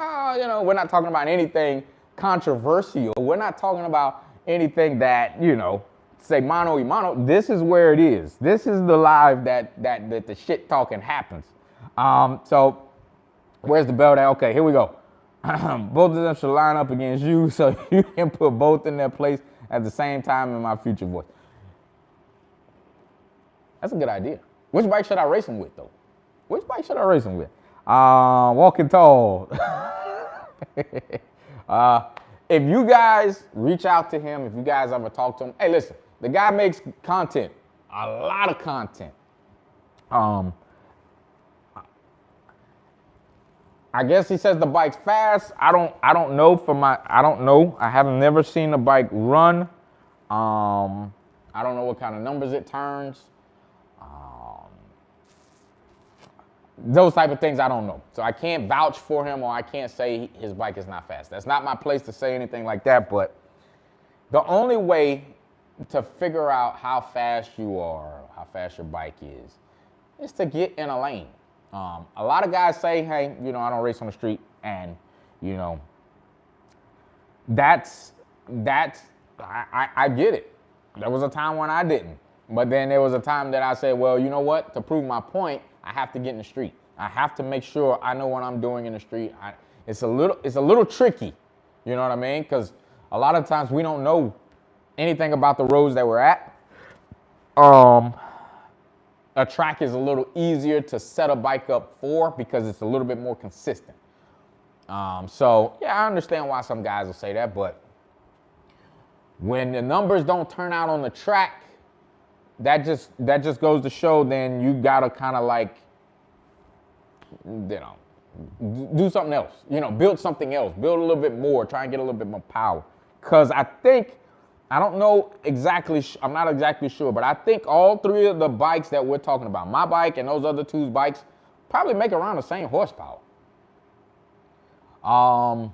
you know, we're not talking about anything controversial. We're not talking about anything that, you know, say mano y mano. This is where it is. This is the live that the shit talking happens. So where's the belt at? Okay, here we go. Both of them should line up against you so you can put both in their place at the same time in my future voice. That's a good idea. Which bike should I race him with, though? Which bike should I race him with? Walking tall. If you guys reach out to him, if you guys ever talk to him, hey, listen, the guy makes content, a lot of content. I guess he says the bike's fast. I don't know I don't know. I have never seen the bike run. I don't know what kind of numbers it turns. Those type of things I don't know. So I can't vouch for him, or I can't say his bike is not fast. That's not my place to say anything like that, but the only way to figure out how fast you are, how fast your bike is to get in a lane. A lot of guys say, hey, you know, I don't race on the street, and, you know, I get it. There was a time when I didn't. But then there was a time that I said, well, you know what? To prove my point, I have to get in the street. I have to make sure I know what I'm doing in the street. It's a little tricky, you know what I mean? Because a lot of times we don't know anything about the roads that we're at. A track is a little easier to set a bike up for because it's a little bit more consistent. So yeah, I understand why some guys will say that, but when the numbers don't turn out on the track, that just goes to show then you gotta kind of like, you know, do something else. You know, build something else. Build a little bit more. Try and get a little bit more power. Because I think, I don't know exactly, I'm not exactly sure, but I think all three of the bikes that we're talking about, my bike and those other two bikes, probably make around the same horsepower. You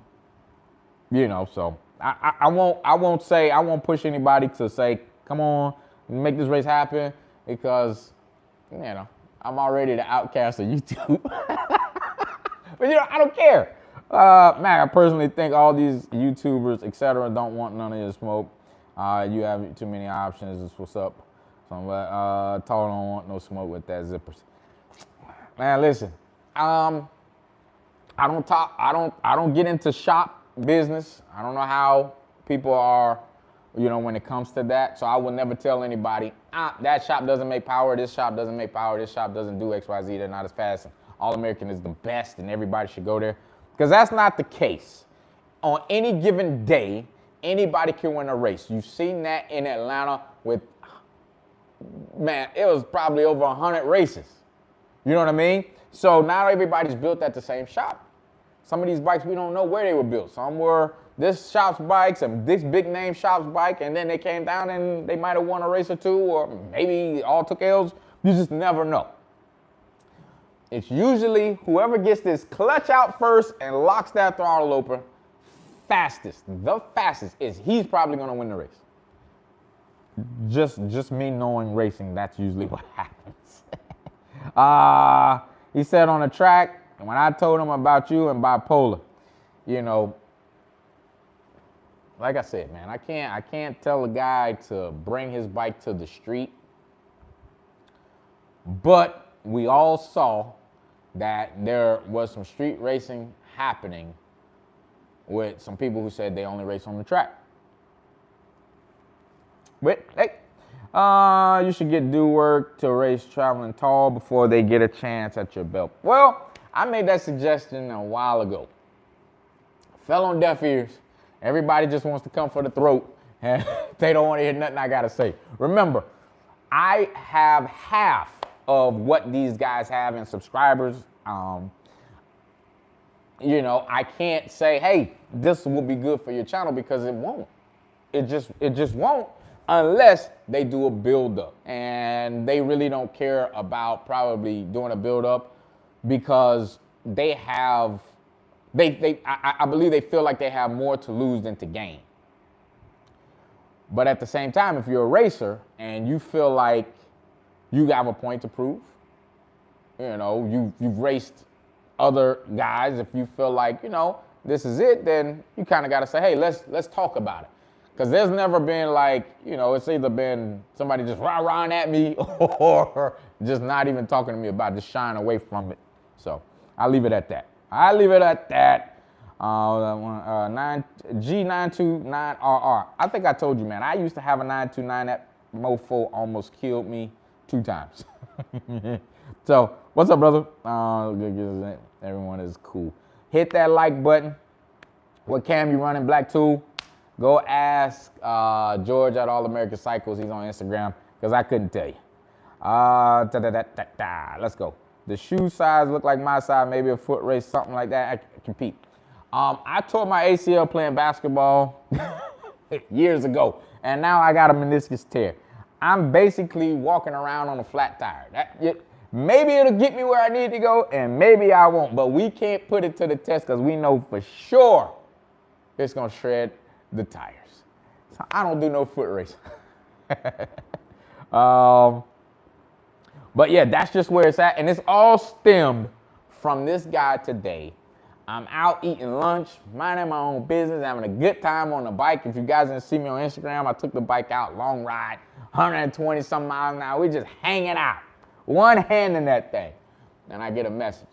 know, so I won't push anybody to say, come on, make this race happen, because, you know, I'm already the outcast of YouTube. But, you know, I don't care. Man, I personally think all these YouTubers, etc., don't want none of your smoke. You have too many options. This what's up. So I'm like, Tall don't want no smoke with that zippers. Man, listen. I don't get into shop business. I don't know how people are, you know, when it comes to that. So I will never tell anybody, that shop doesn't make power, this shop doesn't make power, this shop doesn't do X, Y, Z, they're not as fast, and All American is the best and everybody should go there. Because that's not the case. On any given day, anybody can win a race. You've seen that in Atlanta with man, it was probably over 100 races. You know what I mean? So not everybody's built at the same shop. Some of these bikes, we don't know where they were built. Some were this shop's bikes and this big name shop's bike, and then they came down and they might have won a race or two, or maybe all took L's. You just never know. It's usually whoever gets this clutch out first and locks that throttle open the fastest is he's probably gonna win the race. Just me knowing racing, that's usually what happens. He said on the track, when I told him about you and bipolar, you know, like I said, man, I can't tell a guy to bring his bike to the street, but we all saw that there was some street racing happening with some people who said they only race on the track. But hey, you should get do work to race traveling tall before they get a chance at your belt. Well, I made that suggestion a while ago. Fell on deaf ears. Everybody just wants to come for the throat, and they don't want to hear nothing I gotta say. Remember, I have half of what these guys have in subscribers. You know, I can't say, hey, this will be good for your channel, because it won't. It just won't, unless they do a build-up. And they really don't care about probably doing a build-up, because they have, I believe they feel like they have more to lose than to gain. But at the same time, if you're a racer and you feel like you have a point to prove, you know, you've raced other guys, if you feel like, you know, this is it, then you kind of got to say, hey, let's talk about it. Because there's never been like, you know, it's either been somebody just rah-rahing at me or just not even talking to me about it, just shying away from it. So I'll leave it at that. G929RR. I think I told you, man, I used to have a 929. That mofo almost killed me 2 times. So, what's up, brother? Everyone is cool. Hit that like button. What cam you running, Black Tool? Go ask George at allamericancycles. He's on Instagram, because I couldn't tell you. Let's go. The shoe size look like my size, maybe a foot race, something like that. I can compete. I tore my ACL playing basketball years ago, and now I got a meniscus tear. I'm basically walking around on a flat tire. Maybe it'll get me where I need to go, and maybe I won't, but we can't put it to the test, because we know for sure it's gonna shred the tires. So I don't do no foot race. But yeah, that's just where it's at, and it's all stemmed from this guy today. I'm out eating lunch, minding my own business, having a good time on the bike. If you guys didn't see me on Instagram, I took the bike out, long ride, 120 some miles an hour. We just hanging out, one hand in that thing. And I get a message.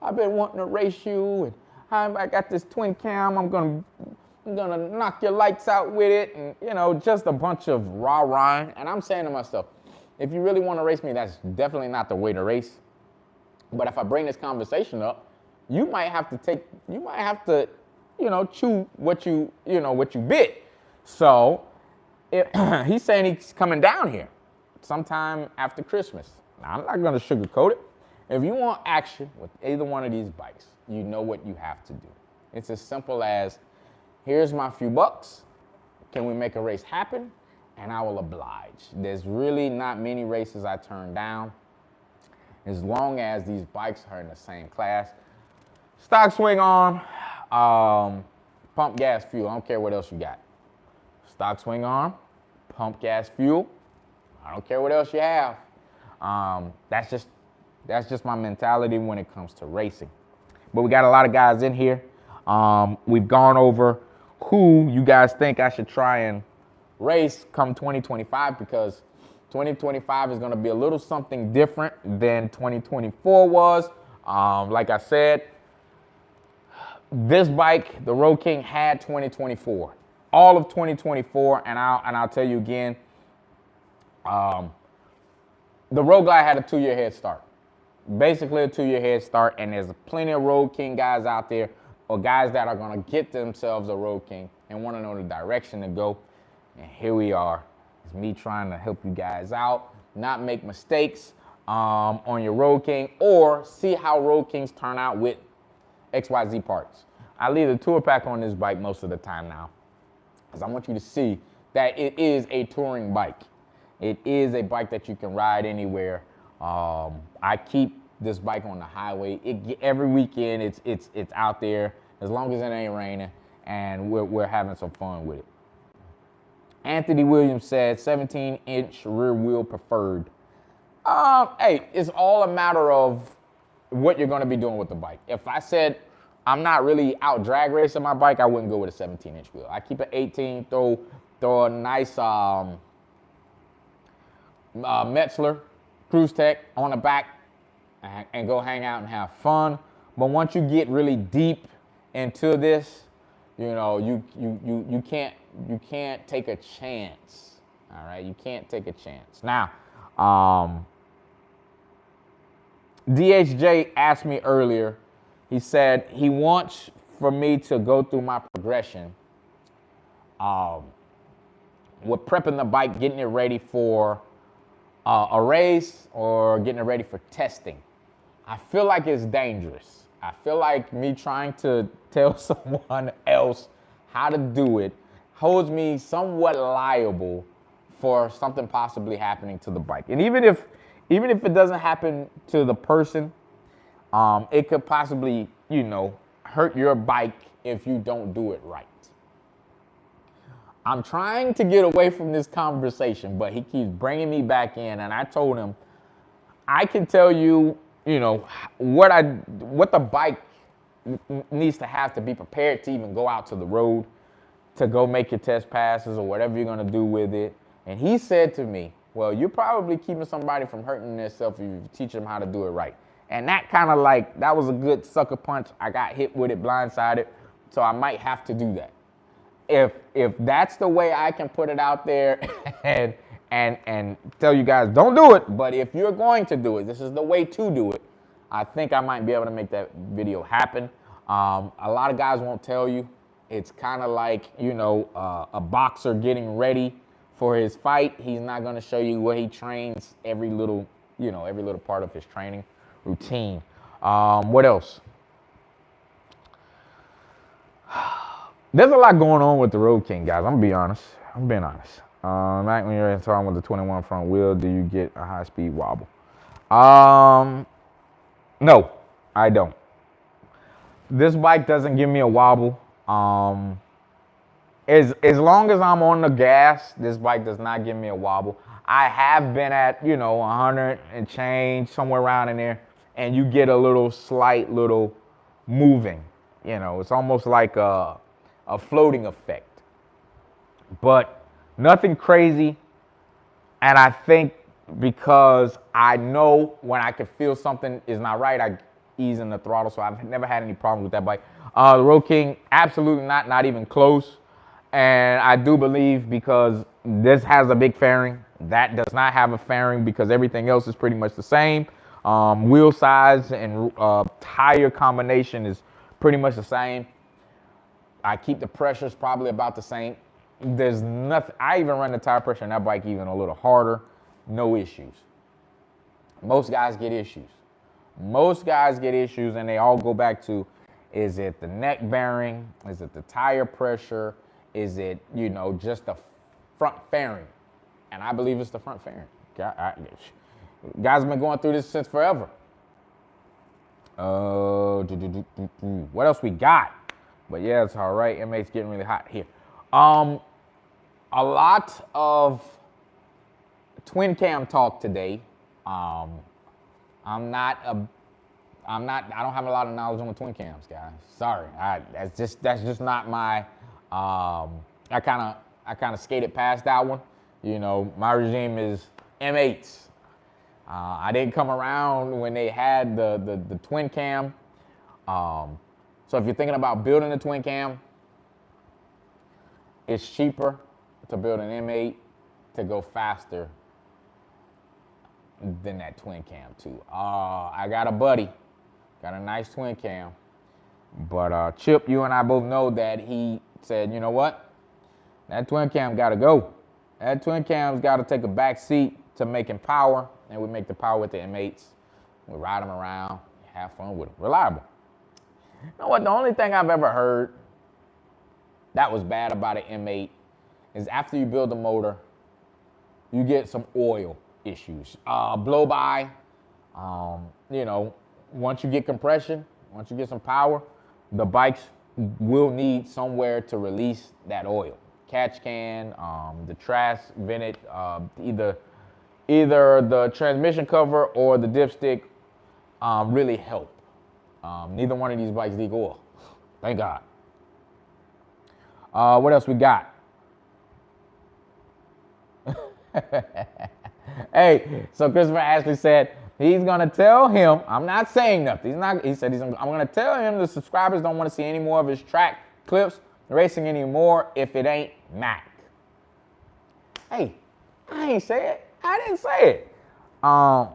I've been wanting to race you, and I got this twin cam. I'm gonna knock your lights out with it, and you know, just a bunch of rah-rah. And I'm saying to myself, if you really want to race me, that's definitely not the way to race. But if I bring this conversation up, you might have to, you know, chew what you bit. So he's saying he's coming down here sometime after Christmas. Now, I'm not going to sugarcoat it. If you want action with either one of these bikes, you know what you have to do. It's as simple as, here's my few bucks. Can we make a race happen? And I will oblige. There's really not many races I turn down, as long as these bikes are in the same class. Stock swing arm, pump gas fuel. I don't care what else you got. Stock swing arm, pump gas fuel. I don't care what else you have. That's just my mentality when it comes to racing. But we got a lot of guys in here. We've gone over who you guys think I should try and race come 2025, because 2025 is going to be a little something different than 2024 was. Like I said, this bike, the Road King, had 2024, all of 2024, and I'll tell you again, the Road Glide had a 2-year head start, basically a 2-year head start, and there's plenty of Road King guys out there, or guys that are going to get themselves a Road King and want to know the direction to go. And here we are. It's me trying to help you guys out. not make mistakes on your Road King, or see how Road Kings turn out with XYZ parts. I leave the tour pack on this bike most of the time now, because I want you to see that it is a touring bike. It is a bike that you can ride anywhere. I keep this bike on the highway. Every weekend it's out there, as long as it ain't raining, and we're having some fun with it. Anthony Williams said 17-inch rear wheel preferred. Hey, it's all a matter of what you're going to be doing with the bike. If I said I'm not really out drag racing my bike, I wouldn't go with a 17-inch wheel. I keep an 18, throw a nice Metzler Cruise Tech on the back, and go hang out and have fun. But once you get really deep into this, you know, you can't take a chance. All right, you can't take a chance. Now, DHJ asked me earlier. He said he wants for me to go through my progression with prepping the bike, getting it ready for a race or getting it ready for testing. I feel like it's dangerous. I feel like me trying to tell someone else how to do it holds me somewhat liable for something possibly happening to the bike. And even if it doesn't happen to the person, it could possibly, hurt your bike if you don't do it right. I'm trying to get away from this conversation, but he keeps bringing me back in, and I told him, I can tell you, what the bike needs to have to be prepared to even go out to the road, to go make your test passes or whatever you're going to do with it. And he said to me, well, you're probably keeping somebody from hurting themselves if you teach them how to do it right. And that kind of that was a good sucker punch. I got hit with it blindsided, so I might have to do that. If that's the way I can put it out there and tell you guys don't do it, but if you're going to do it, this is the way to do it, I think I might be able to make that video happen. A lot of guys won't tell you. It's kind of like, a boxer getting ready for his fight. He's not going to show you where he trains every little part of his training routine. What else? There's a lot going on with the Road King, guys. I'm being honest. Mac, when you're installing with the 21 front wheel, do you get a high-speed wobble? No, I don't. This bike doesn't give me a wobble. As long as I'm on the gas, this bike does not give me a wobble. I have been at, 100 and change, somewhere around in there, and you get a slight moving. It's almost like a floating effect. But nothing crazy. And I think because I know when I can feel something is not right, I ease in the throttle. So I've never had any problems with that bike. The Road King, absolutely not even close. And I do believe because this has a big fairing, that does not have a fairing because everything else is pretty much the same. Wheel size and tire combination is pretty much the same. I keep the pressures probably about the same. There's nothing. I even run the tire pressure on that bike even a little harder. No issues. Most guys get issues. And they all go back to, is it the neck bearing? Is it the tire pressure? Is it, just the front fairing? And I believe it's the front fairing. Guys have been going through this since forever. What else we got? But yeah, it's all right. It's getting really hot here. A lot of twin cam talk today. I don't have a lot of knowledge on the twin cams, guys. Sorry. That's just not my, I kind of skated past that one. My regime is M8s. I didn't come around when they had the twin cam. So if you're thinking about building a twin cam, it's cheaper to build an M8 to go faster than that twin cam too. I got a buddy, got a nice twin cam, but Chip, you and I both know that he said, you know what? That twin cam got to go. That twin cam's got to take a back seat to making power, and we make the power with the M8s. We ride them around, have fun with them. Reliable. You know what? The only thing I've ever heard that was bad about an M8 is after you build the motor, you get some oil issues. Blow by, you know, once you get compression, once you get some power, the bikes will need somewhere to release that oil. Catch can, the trash vented, either the transmission cover or the dipstick really help. Neither one of these bikes leak oil. Thank God. What else we got? Hey, so Christopher Ashley said he's gonna tell him. I'm not saying nothing. He said I'm gonna tell him the subscribers don't want to see any more of his track clips racing anymore if it ain't Mac. Hey, I ain't say it. I didn't say it. Yeah,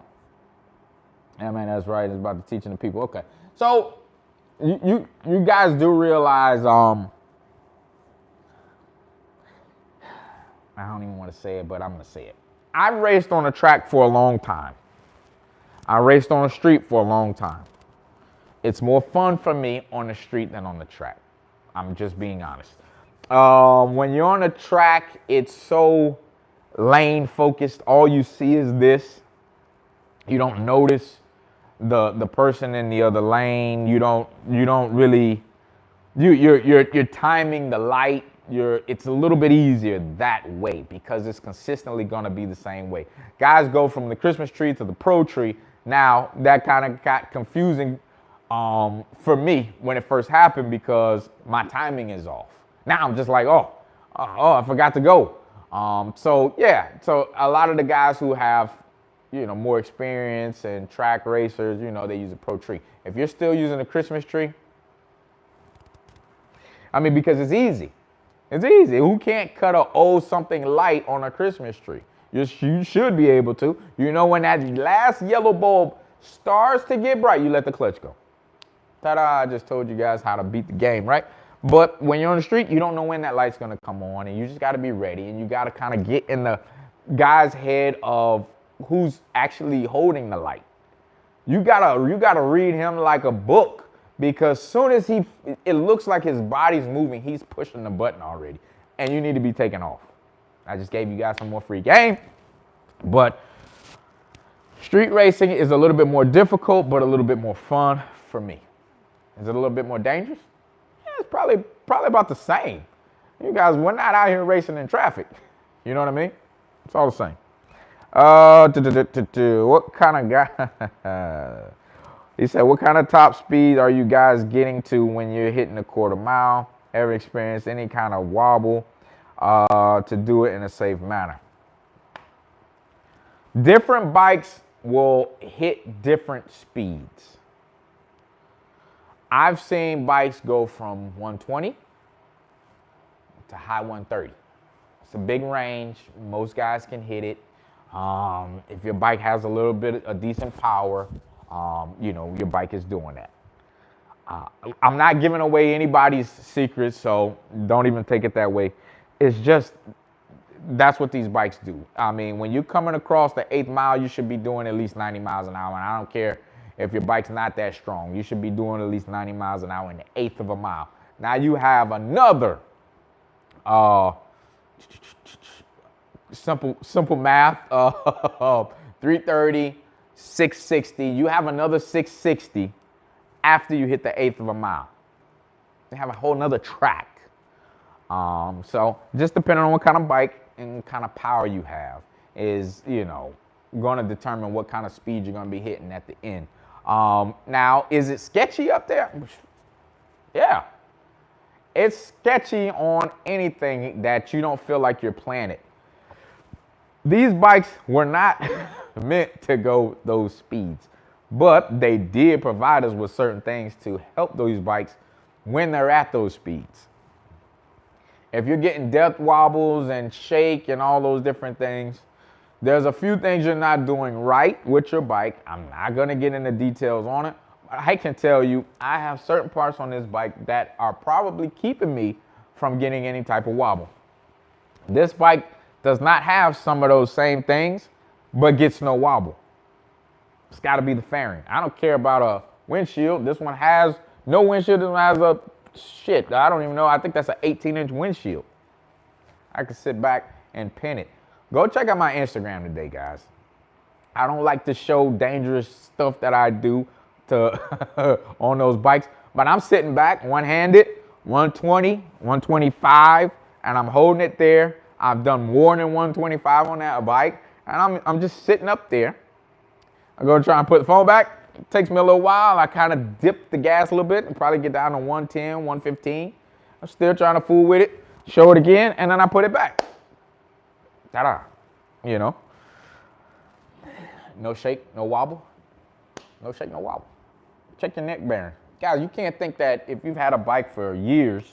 man, that's right. It's about the teaching the people. Okay, so you guys do realize I don't even want to say it, but I'm going to say it. I've raced on a track for a long time. I raced on a street for a long time. It's more fun for me on the street than on the track. I'm just being honest. When you're on a track, it's so lane focused. All you see is this. You don't notice the person in the other lane. You don't really. You're timing the light. It's a little bit easier that way because it's consistently going to be the same way. Guys go from the Christmas tree to the pro tree. Now, that kind of got confusing for me when it first happened because my timing is off. Now I'm just like, oh, I forgot to go. So a lot of the guys who have, more experience and track racers, they use a pro tree. If you're still using a Christmas tree, because it's easy. It's easy. Who can't cut a something light on a Christmas tree? You should be able to. When that last yellow bulb starts to get bright, you let the clutch go. Ta-da, I just told you guys how to beat the game, right? But when you're on the street, you don't know when that light's going to come on, and you just got to be ready, and you got to kind of get in the guy's head of who's actually holding the light. You gotta read him like a book. Because soon as it looks like his body's moving, he's pushing the button already. And you need to be taken off. I just gave you guys some more free game. But street racing is a little bit more difficult, but a little bit more fun for me. Is it a little bit more dangerous? Yeah, it's probably about the same. You guys, we're not out here racing in traffic. You know what I mean? It's all the same. What kind of guy? He said, what kind of top speed are you guys getting to when you're hitting a quarter mile? Ever experienced any kind of wobble to do it in a safe manner? Different bikes will hit different speeds. I've seen bikes go from 120 to high 130. It's a big range. Most guys can hit it. If your bike has a little bit of decent power, your bike is doing that. I'm not giving away anybody's secrets, so don't even take it that way. It's just, that's what these bikes do. When you're coming across the 8th mile, you should be doing at least 90 miles an hour. And I don't care if your bike's not that strong. You should be doing at least 90 miles an hour in the 1/8 of a mile. Now you have another simple math, 330, 660. You have another 660 after you hit the 1/8 of a mile. You have a whole nother track. So just depending on what kind of bike and what kind of power you have is, going to determine what kind of speed you're going to be hitting at the end. Now, is it sketchy up there? Yeah. It's sketchy on anything that you don't feel like you're playing it. These bikes were not meant to go those speeds, but they did provide us with certain things to help those bikes when they're at those speeds. If you're getting death wobbles and shake and all those different things, there's a few things you're not doing right with your bike. I'm not going to get into details on it. I can tell you I have certain parts on this bike that are probably keeping me from getting any type of wobble. This bike does not have some of those same things, but gets no wobble. It's got to be the fairing. I don't care about a windshield. This one has no windshield. This one has a shit. I don't even know. I think that's an 18-inch windshield. I can sit back and pin it. Go check out my Instagram today, guys. I don't like to show dangerous stuff that I do to on those bikes, but I'm sitting back one-handed, 120, 125, and I'm holding it there. I've done more than 125 on that bike, and I'm just sitting up there. I go try and put the phone back. It takes me a little while. I kind of dip the gas a little bit and probably get down to 110, 115. I'm still trying to fool with it, show it again, and then I put it back. Ta-da, you know. No shake, no wobble. No shake, no wobble. Check your neck bearing. Guys, you can't think that if you've had a bike for years,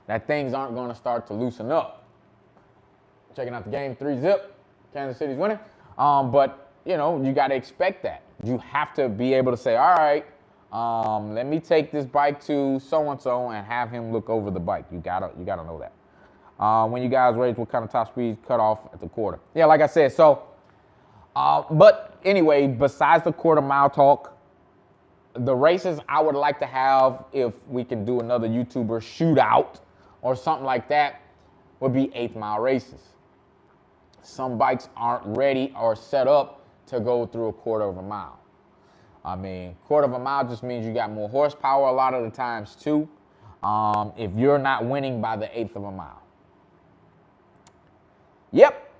that things aren't going to start to loosen up. Checking out the game, 3-zip. Kansas City's winning. But, you know, you got to expect that. You have to be able to say, all right, let me take this bike to so-and-so and have him look over the bike. You gotta know that. When you guys race, what kind of top speed cut off at the quarter? Yeah, like I said, so, but anyway, besides the quarter mile talk, the races I would like to have, if we can do another YouTuber shootout or something like that, would be 8th mile races. Some bikes aren't ready or set up to go through a quarter of a mile. I mean, quarter of a mile just means you got more horsepower a lot of the times too, if you're not winning by the 1/8 of a mile. Yep.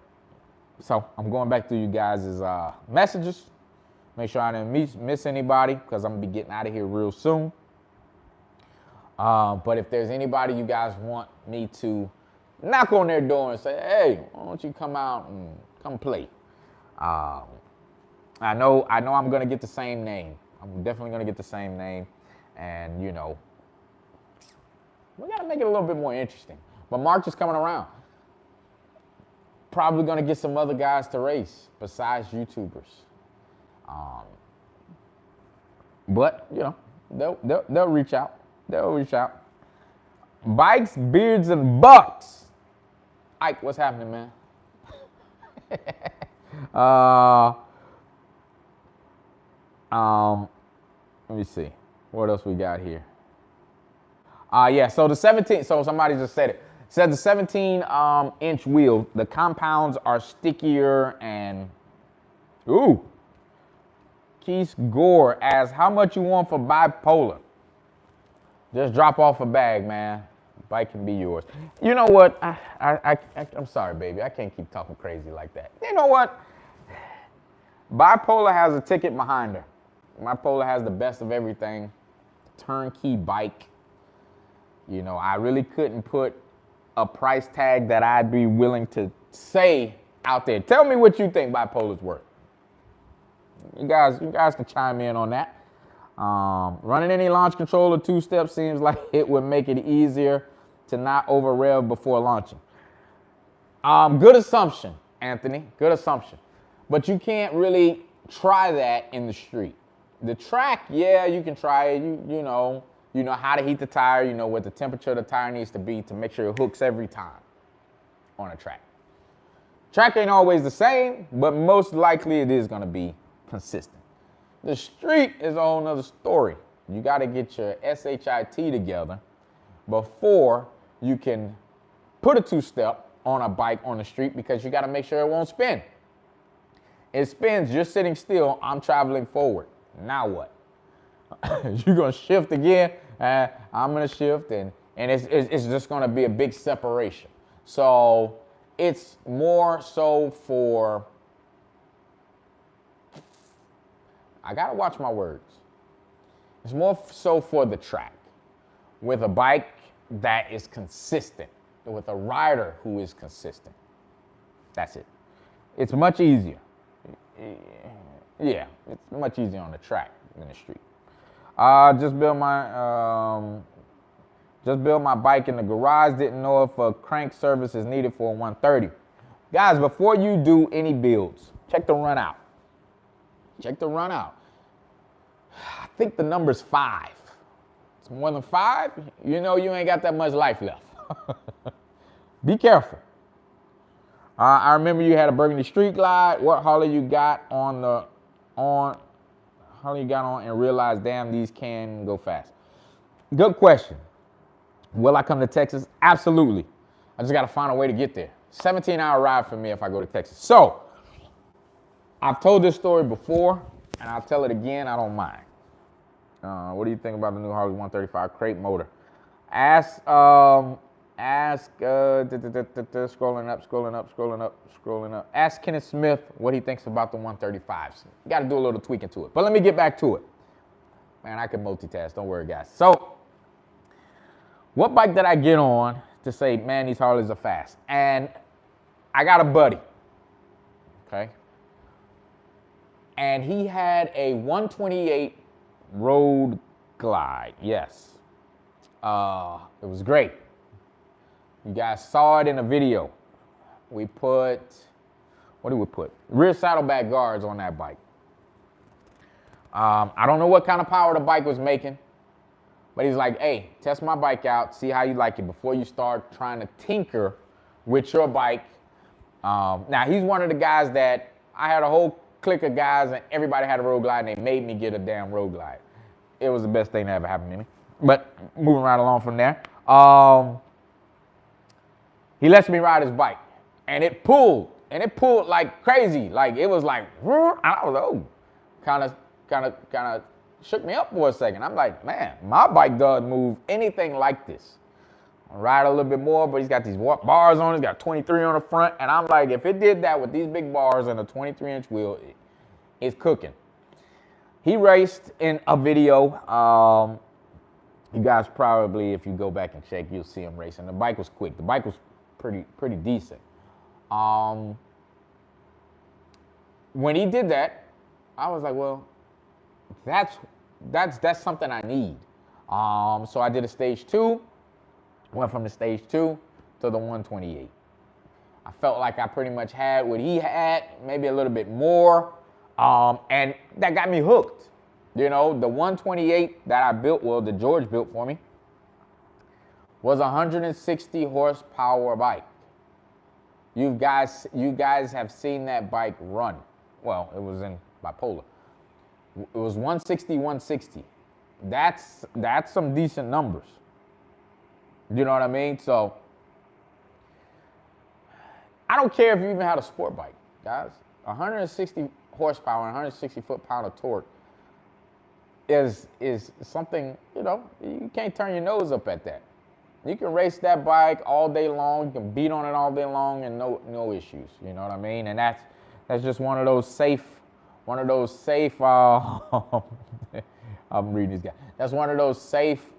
So I'm going back through you guys' messages. Make sure I didn't miss anybody, because I'm going to be getting out of here real soon. But if there's anybody you guys want me to knock on their door and say, hey, why don't you come out and come play? I know I'm going to get the same name. I'm definitely going to get the same name. And, you know, we got to make it a little bit more interesting. But March is coming around. Probably going to get some other guys to race besides YouTubers. But, you know, they'll reach out. They'll reach out. Bikes, beards, and bucks. Ike, what's happening, man? Let me see. What else we got here? Yeah, so the 17, so somebody just said it. Said the 17-inch wheel, the compounds are stickier and, ooh. Keith Gore asks, how much you want for bipolar? Just drop off a bag, man. Bike can be yours. You know what? I'm sorry, baby. I can't keep talking crazy like that. You know what? Bipolar has a ticket behind her. Bipolar has the best of everything. Turnkey bike. You know, I really couldn't put a price tag that I'd be willing to say out there. Tell me what you think Bipolar's worth. You guys can chime in on that. Running any launch control or two-step seems like it would make it easier to not over-rev before launching. Good assumption, Anthony. Good assumption. But you can't really try that in the street. The track, yeah, you can try it. You know how to heat the tire. You know what the temperature of the tire needs to be to make sure it hooks every time on a track. Track ain't always the same, but most likely it is going to be consistent. The street is a whole nother story. You got to get your SHIT together before you can put a two-step on a bike on the street, because you got to make sure it won't spin. It spins, you're sitting still, I'm traveling forward. Now what? You're going to shift again, I'm going to shift, and it's just going to be a big separation. So it's more so for, I got to watch my words. It's more so for the track, with a bike that is consistent, with a rider who is consistent. That's it. It's much easier. Yeah, it's much easier on the track than the street. Just built my bike in the garage. Didn't know if a crank service is needed for a 130. Guys, before you do any builds, check the run out. Check the run out. I think the number's 5. It's more than 5, you know you ain't got that much life left. Be careful. I remember you had a Burgundy Street Glide. What Harley you got on Harley you got on and realized, damn, these can go fast? Good question. Will I come to Texas? Absolutely. I just got to find a way to get there. 17-hour ride for me if I go to Texas. So, I've told this story before, and I'll tell it again. I don't mind. What do you think about the new Harley 135 crate motor? Scrolling up. Ask Kenneth Smith what he thinks about the 135s. You got to do a little tweaking to it. But let me get back to it. Man, I can multitask. Don't worry, guys. So, what bike did I get on to say, man, these Harleys are fast? And I got a buddy, okay? And he had a 128 Road Glide, yes. It was great. You guys saw it in a video. We put, what did we put? Rear saddlebag guards on that bike. I don't know what kind of power the bike was making. But he's like, hey, test my bike out, see how you like it before you start trying to tinker with your bike. Now, he's one of the guys that I had a whole clique of guys and everybody had a Road Glide and they made me get a damn Road Glide. It was the best thing that ever happened to me. But moving right along from there, he lets me ride his bike and it pulled like crazy. Like it was like, I was like, oh, kind of shook me up for a second. I'm like, man, my bike doesn't move anything like this. I ride a little bit more, but he's got these bars on it. He's got 23 on the front. And I'm like, if it did that with these big bars and a 23-inch wheel, it's cooking. He raced in a video. You guys probably, if you go back and check, you'll see him racing. The bike was quick. The bike was pretty decent. When he did that, I was like, well, that's something I need. So I did a stage 2, went from the stage 2 to the 128. I felt like I pretty much had what he had, maybe a little bit more, and that got me hooked. You know, the 128 that I built, well, the George built for me, was a 160 horsepower bike. You guys have seen that bike run. Well, it was in bipolar. It was 160, 160. That's some decent numbers. You know what I mean? So, I don't care if you even had a sport bike, guys. 160 horsepower and 160 foot-pound of torque is something, you know, you can't turn your nose up at that. You can race that bike all day long. You can beat on it all day long and no issues. You know what I mean? And that's just one of those safe. I'm reading this guy. That's one of those safe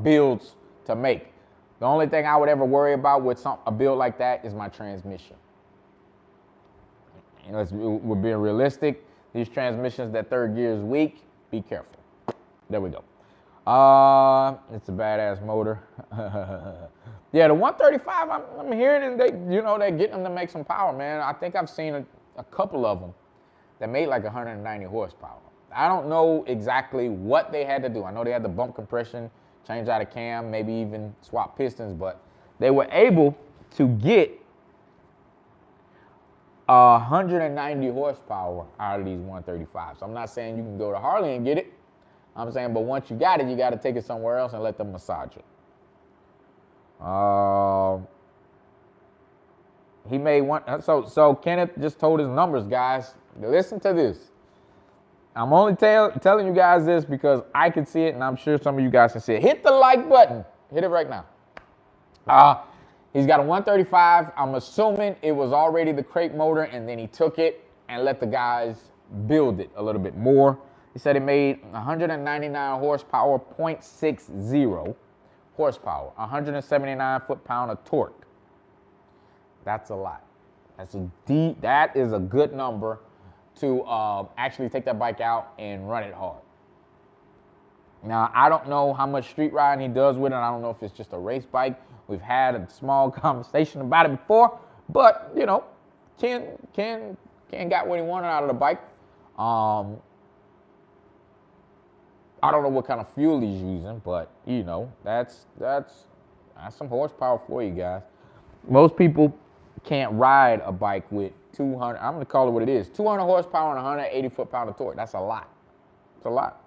builds to make. The only thing I would ever worry about with a build like that is my transmission. You know, we're being realistic. These transmissions, that third gear is weak. Be careful. There we go. It's a badass motor. Yeah, the 135. I'm hearing it. They're getting them to make some power, man. I think I've seen a couple of them that made like 190 horsepower. I don't know exactly what they had to do. I know they had to bump compression, change out a cam, maybe even swap pistons, but they were able to get 190 horsepower out of these 135s. So I'm not saying you can go to Harley and get it. I'm saying, but once you got it, you got to take it somewhere else and let them massage it. He made one. So Kenneth just told his numbers, guys. Listen to this. I'm only telling you guys this because I can see it, and I'm sure some of you guys can see it. Hit the like button. Hit it right now. He's got a 135. I'm assuming it was already the crate motor, and then he took it and let the guys build it a little bit more. He said it made 199 horsepower, 0.60 horsepower, 179 foot-pound of torque. That's a lot. That is a good number to actually take that bike out and run it hard. Now, I don't know how much street riding he does with it. I don't know if it's just a race bike. We've had a small conversation about it before, but, you know, Ken got what he wanted out of the bike. I don't know what kind of fuel he's using, but, you know, that's some horsepower for you guys. Most people can't ride a bike with 200, I'm going to call it what it is, 200 horsepower and 180 foot-pound of torque. That's a lot. It's a lot.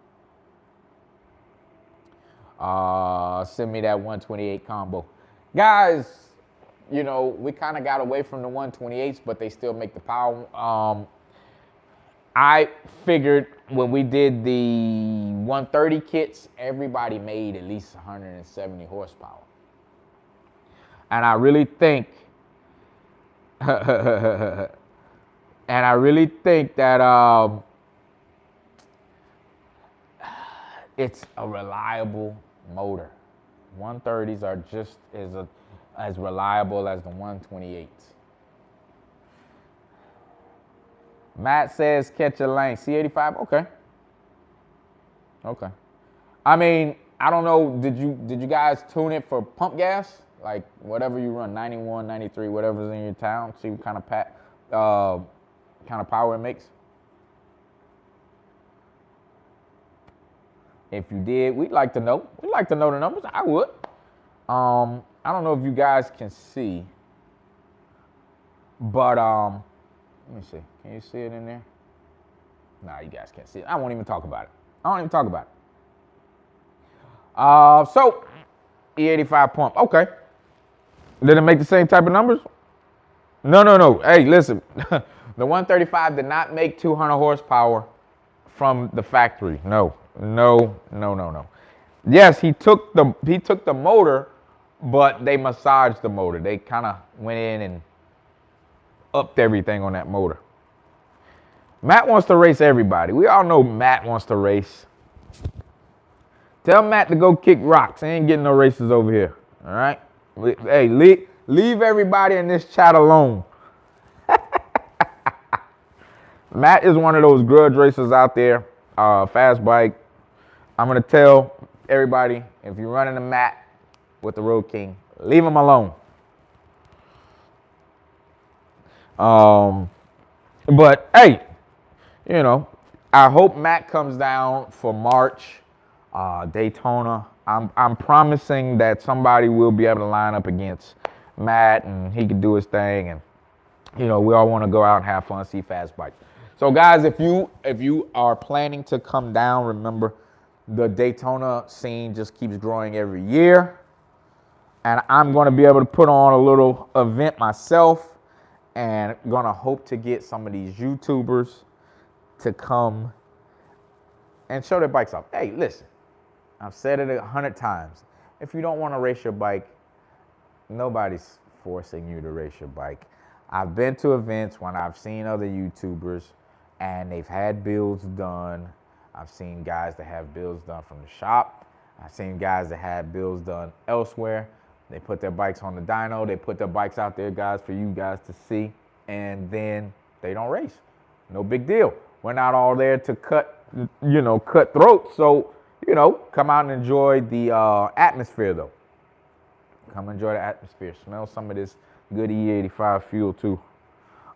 Send me that 128 combo. Guys, you know, we kind of got away from the 128s, but they still make the power. I figured when we did the 130 kits, everybody made at least 170 horsepower. And I really think, that it's a reliable motor. 130s are just as reliable as the 128s. Matt says catch a lane. C85, okay. Okay. I mean, I don't know, did you guys tune it for pump gas? Like whatever you run, 91, 93, whatever's in your town, see what kind of power it makes? If you did, we'd like to know. We'd like to know the numbers. I would. I don't know if you guys can see, but let me see. Can you see it in there? Nah, you guys can't see it. I won't even talk about it. So E85 pump. Okay. Did it make the same type of numbers? No. Hey, listen. The 135 did not make 200 horsepower from the factory. No. Yes, he took the motor, but they massaged the motor. They kind of went in and upped everything on that motor. Matt wants to race everybody. We all know Matt wants to race. Tell Matt to go kick rocks. He ain't getting no races over here. All right? Hey, leave everybody in this chat alone. Matt is one of those grudge racers out there. Fast bike. I'm going to tell everybody, if you're running a Matt with the Road King, leave him alone. But hey, you know, I hope Matt comes down for March, Daytona. I'm promising that somebody will be able to line up against Matt and he can do his thing. And, you know, we all want to go out and have fun, see fast bikes. So guys, if you are planning to come down, remember the Daytona scene just keeps growing every year. And I'm going to be able to put on a little event myself and going to hope to get some of these YouTubers to come and show their bikes off. Hey, listen, I've said it 100 times. If you don't want to race your bike, nobody's forcing you to race your bike. I've been to events when I've seen other YouTubers and they've had builds done. I've seen guys that have builds done from the shop. I've seen guys that have builds done elsewhere. They put their bikes on the dyno. They put their bikes out there, guys, for you guys to see. And then they don't race. No big deal. We're not all there to cut throats. So, come out and enjoy the atmosphere, though. Come enjoy the atmosphere. Smell some of this good E85 fuel, too.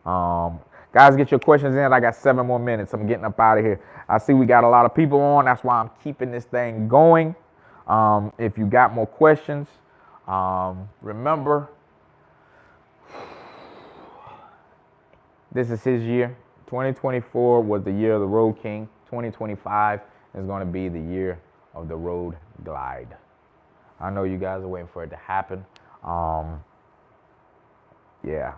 Guys, get your questions in. I got 7 more minutes. I'm getting up out of here. I see we got a lot of people on. That's why I'm keeping this thing going. If you got more questions, remember, this is his year. 2024 was the year of the Road King. 2025 is going to be the year of the Road Glide. I know you guys are waiting for it to happen. Yeah.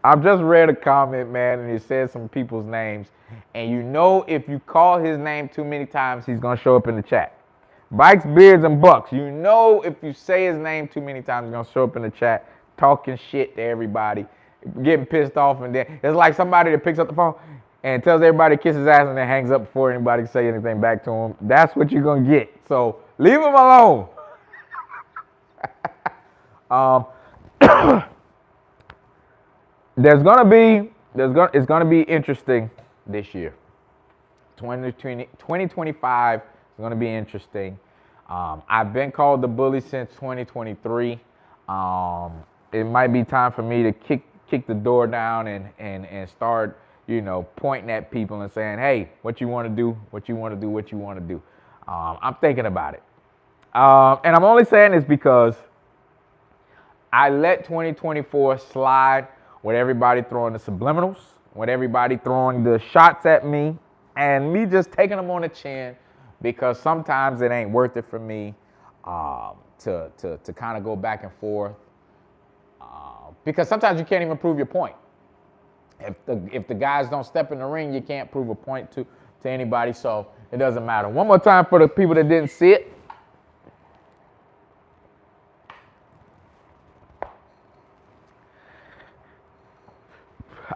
I've just read a comment, man, and it said some people's names. And if you call his name too many times, he's going to show up in the chat. Bikes, Beards, and Bucks. If you say his name too many times, he's going to show up in the chat talking shit to everybody, getting pissed off. And then it's like somebody that picks up the phone and tells everybody to kiss his ass and then hangs up before anybody can say anything back to him. That's what you're going to get. So leave him alone. It's going to be interesting this year. 2025 is going to be interesting. I've been called the bully since 2023. It might be time for me to kick the door down and start, pointing at people and saying, hey, what you want to do, what you want to do, what you want to do. I'm thinking about it. And I'm only saying this because I let 2024 slide with everybody throwing the subliminals, with everybody throwing the shots at me, and me just taking them on the chin because sometimes it ain't worth it for me to kind of go back and forth. Because sometimes you can't even prove your point. If the guys don't step in the ring, you can't prove a point to anybody, so it doesn't matter. One more time for the people that didn't see it.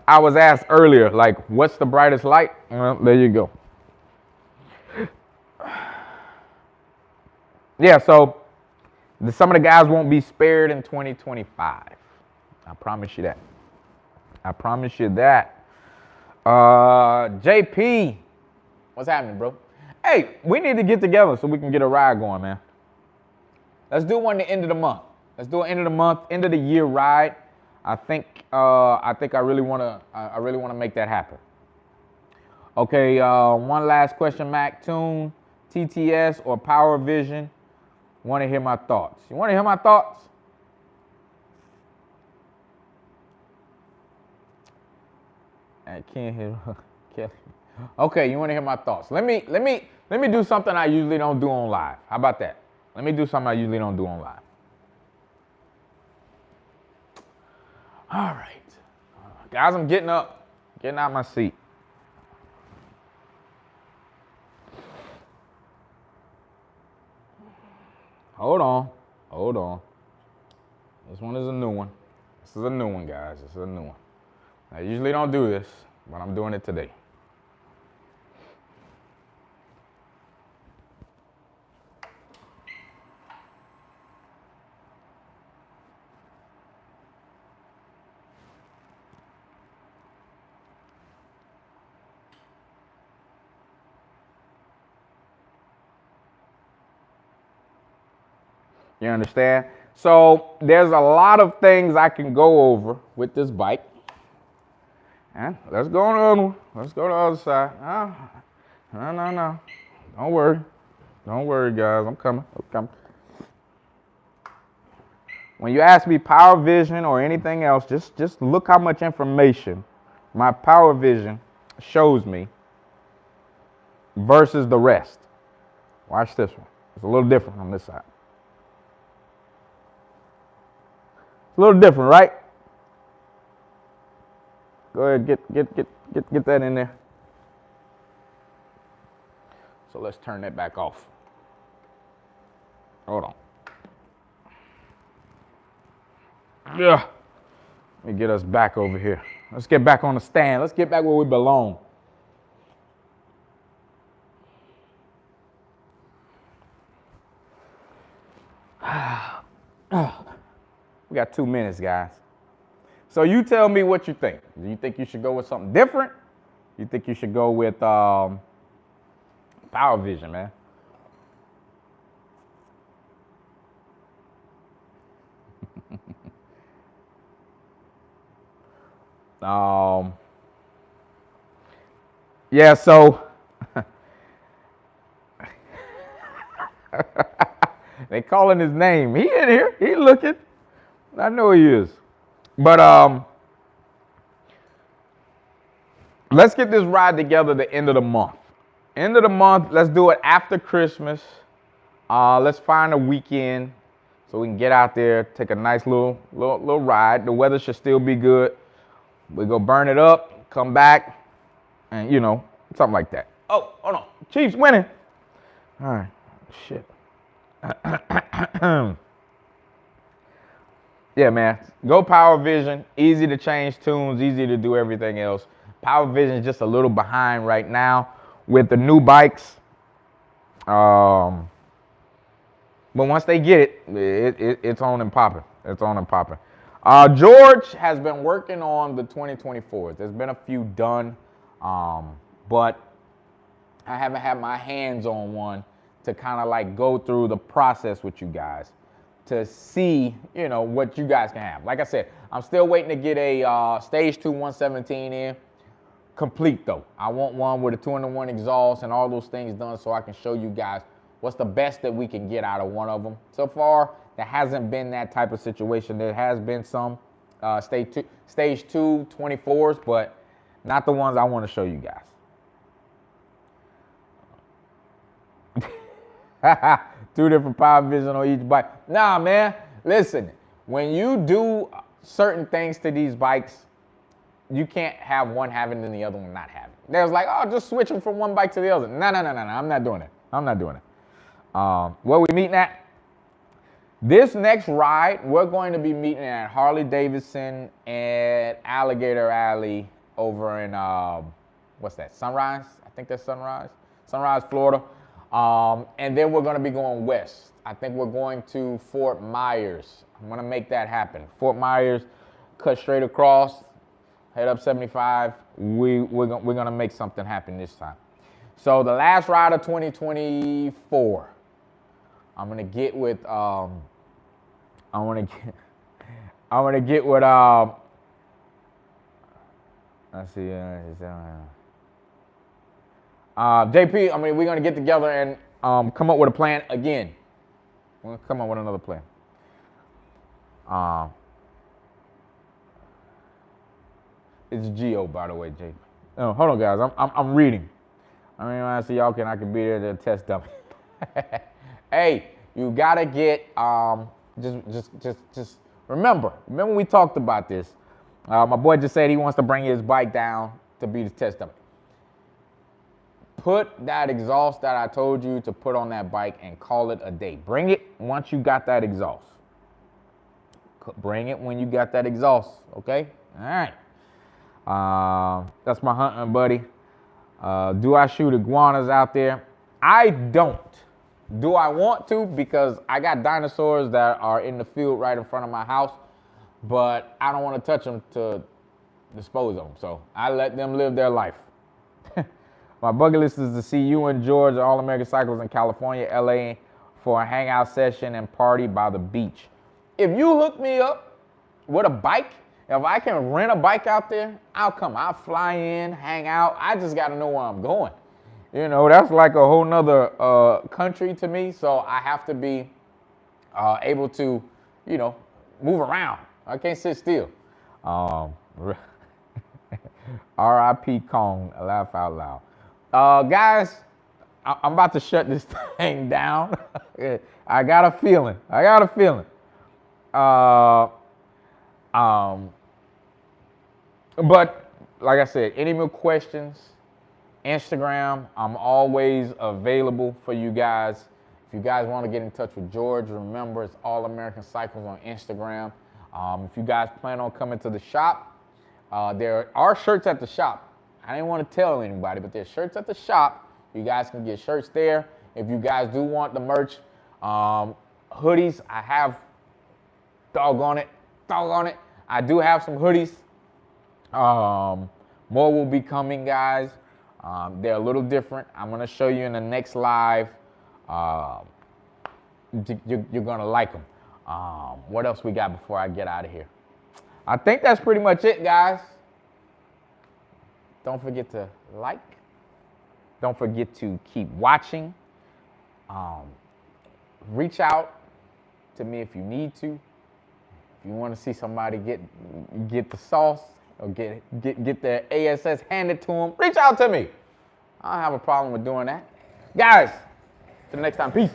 I was asked earlier, like, what's the brightest light? Well, there you go. Yeah, so some of the guys won't be spared in 2025. I promise you that. I promise you that. JP, what's happening, bro? Hey, we need to get together so we can get a ride going, man. Let's do one the end of the month. Let's do an end of the month, end of the year ride. I think I really wanna make that happen. Okay, one last question, Mac. Tune, TTS, or Power Vision? Want to hear my thoughts? You want to hear my thoughts? I can't hear. Okay, you want to hear my thoughts? Let me do something I usually don't do on live. How about that? Let me do something I usually don't do on live. All right. Guys, I'm getting up, getting out of my seat. Hold on. This one is a new one. This is a new one, guys. This is a new one. I usually don't do this, but I'm doing it today. You understand? So there's a lot of things I can go over with this bike. And let's go on the other one. Let's go to the other side. No. Don't worry. Don't worry, guys. I'm coming. When you ask me Power Vision or anything else, just look how much information my Power Vision shows me versus the rest. Watch this one. It's a little different on this side. It's a little different, right? Go ahead, get that in there. So let's turn that back off. Hold on. Yeah. Let me get us back over here. Let's get back on the stand. Let's get back where we belong. We got 2 minutes, guys. So you tell me what you think. Do you think you should go with something different? You think you should go with Power Vision, man? Yeah, so they calling his name. He in here. He looking. I know he is. But let's get this ride together the end of the month. End of the month, let's do it after Christmas. Let's find a weekend so we can get out there, take a nice little ride. The weather should still be good. We go burn it up, come back, and something like that. Oh, hold on. Chiefs winning. All right. Shit. Yeah, man. Go Power Vision. Easy to change tunes, easy to do everything else. Power Vision is just a little behind right now with the new bikes. But once they get it, it's on and popping. It's on and popping. George has been working on the 2024s. There's been a few done, but I haven't had my hands on one to kind of like go through the process with you guys to see, what you guys can have. Like I said, I'm still waiting to get a Stage 2 117 in. Complete though. I want one with a 2-in-1 exhaust and all those things done so I can show you guys What's the best that we can get out of one of them? So far, there hasn't been that type of situation. There has been some stage 2 24s, but not the ones I want to show you guys. 2 different power vision on each bike. Nah, man, listen, when you do certain things to these bikes, you can't have one having and the other one not having. There's like, oh, just switch them from one bike to the other. No, I'm not doing it. I'm not doing it. Where we meeting at? This next ride, we're going to be meeting at Harley Davidson at Alligator Alley over in, what's that, Sunrise? I think that's Sunrise. Sunrise, Florida. And then we're going to be going west. I think we're going to Fort Myers. I'm going to make that happen. Fort Myers, cut straight across, head up 75. We're going to make something happen this time. So the last ride of 2024, I'm going to get with, let's see, JP, I mean, we're going to get together and come up with a plan again. We're going to come up with another plan. It's Geo, by the way, JP. Oh, hold on, guys. I'm reading. I mean, when I see y'all, I can be there to test dummy. Hey, you got to get, just remember we talked about this. My boy just said he wants to bring his bike down to be the test dummy. Put that exhaust that I told you to put on that bike and call it a day. Bring it once you got that exhaust. Bring it when you got that exhaust, okay? All right. That's my hunting buddy. Do I shoot iguanas out there? I don't. Do I want to? Because I got dinosaurs that are in the field right in front of my house, but I don't want to touch them to dispose of them. So I let them live their life. My bucket list is to see you and George at All-American in California, LA, for a hangout session and party by the beach. If you hook me up with a bike, if I can rent a bike out there, I'll come. I'll fly in, hang out. I just got to know where I'm going. You know, that's like a whole nother country to me. So I have to be able to, you know, move around. I can't sit still. R.I.P. Kong, laugh out loud. Guys, I'm about to shut this thing down. I got a feeling. But like I said, any more questions, Instagram, I'm always available for you guys. If you guys want to get in touch with George, remember it's allamericancycles on Instagram. If you guys plan on coming to the shop, there are shirts at the shop. I didn't want to tell anybody, but there's shirts at the shop. You guys can get shirts there. If you guys do want the merch, hoodies, I have, doggone it, I do have some hoodies. More will be coming, guys. They're a little different. I'm going to show you in the next live. You're going to like them. What else we got before I get out of here? I think that's pretty much it, guys. Don't forget to like. Don't forget to keep watching. Reach out to me if you need to. If you want to see somebody get the sauce or get their ASS handed to them, reach out to me. I don't have a problem with doing that. Guys, till next time, peace.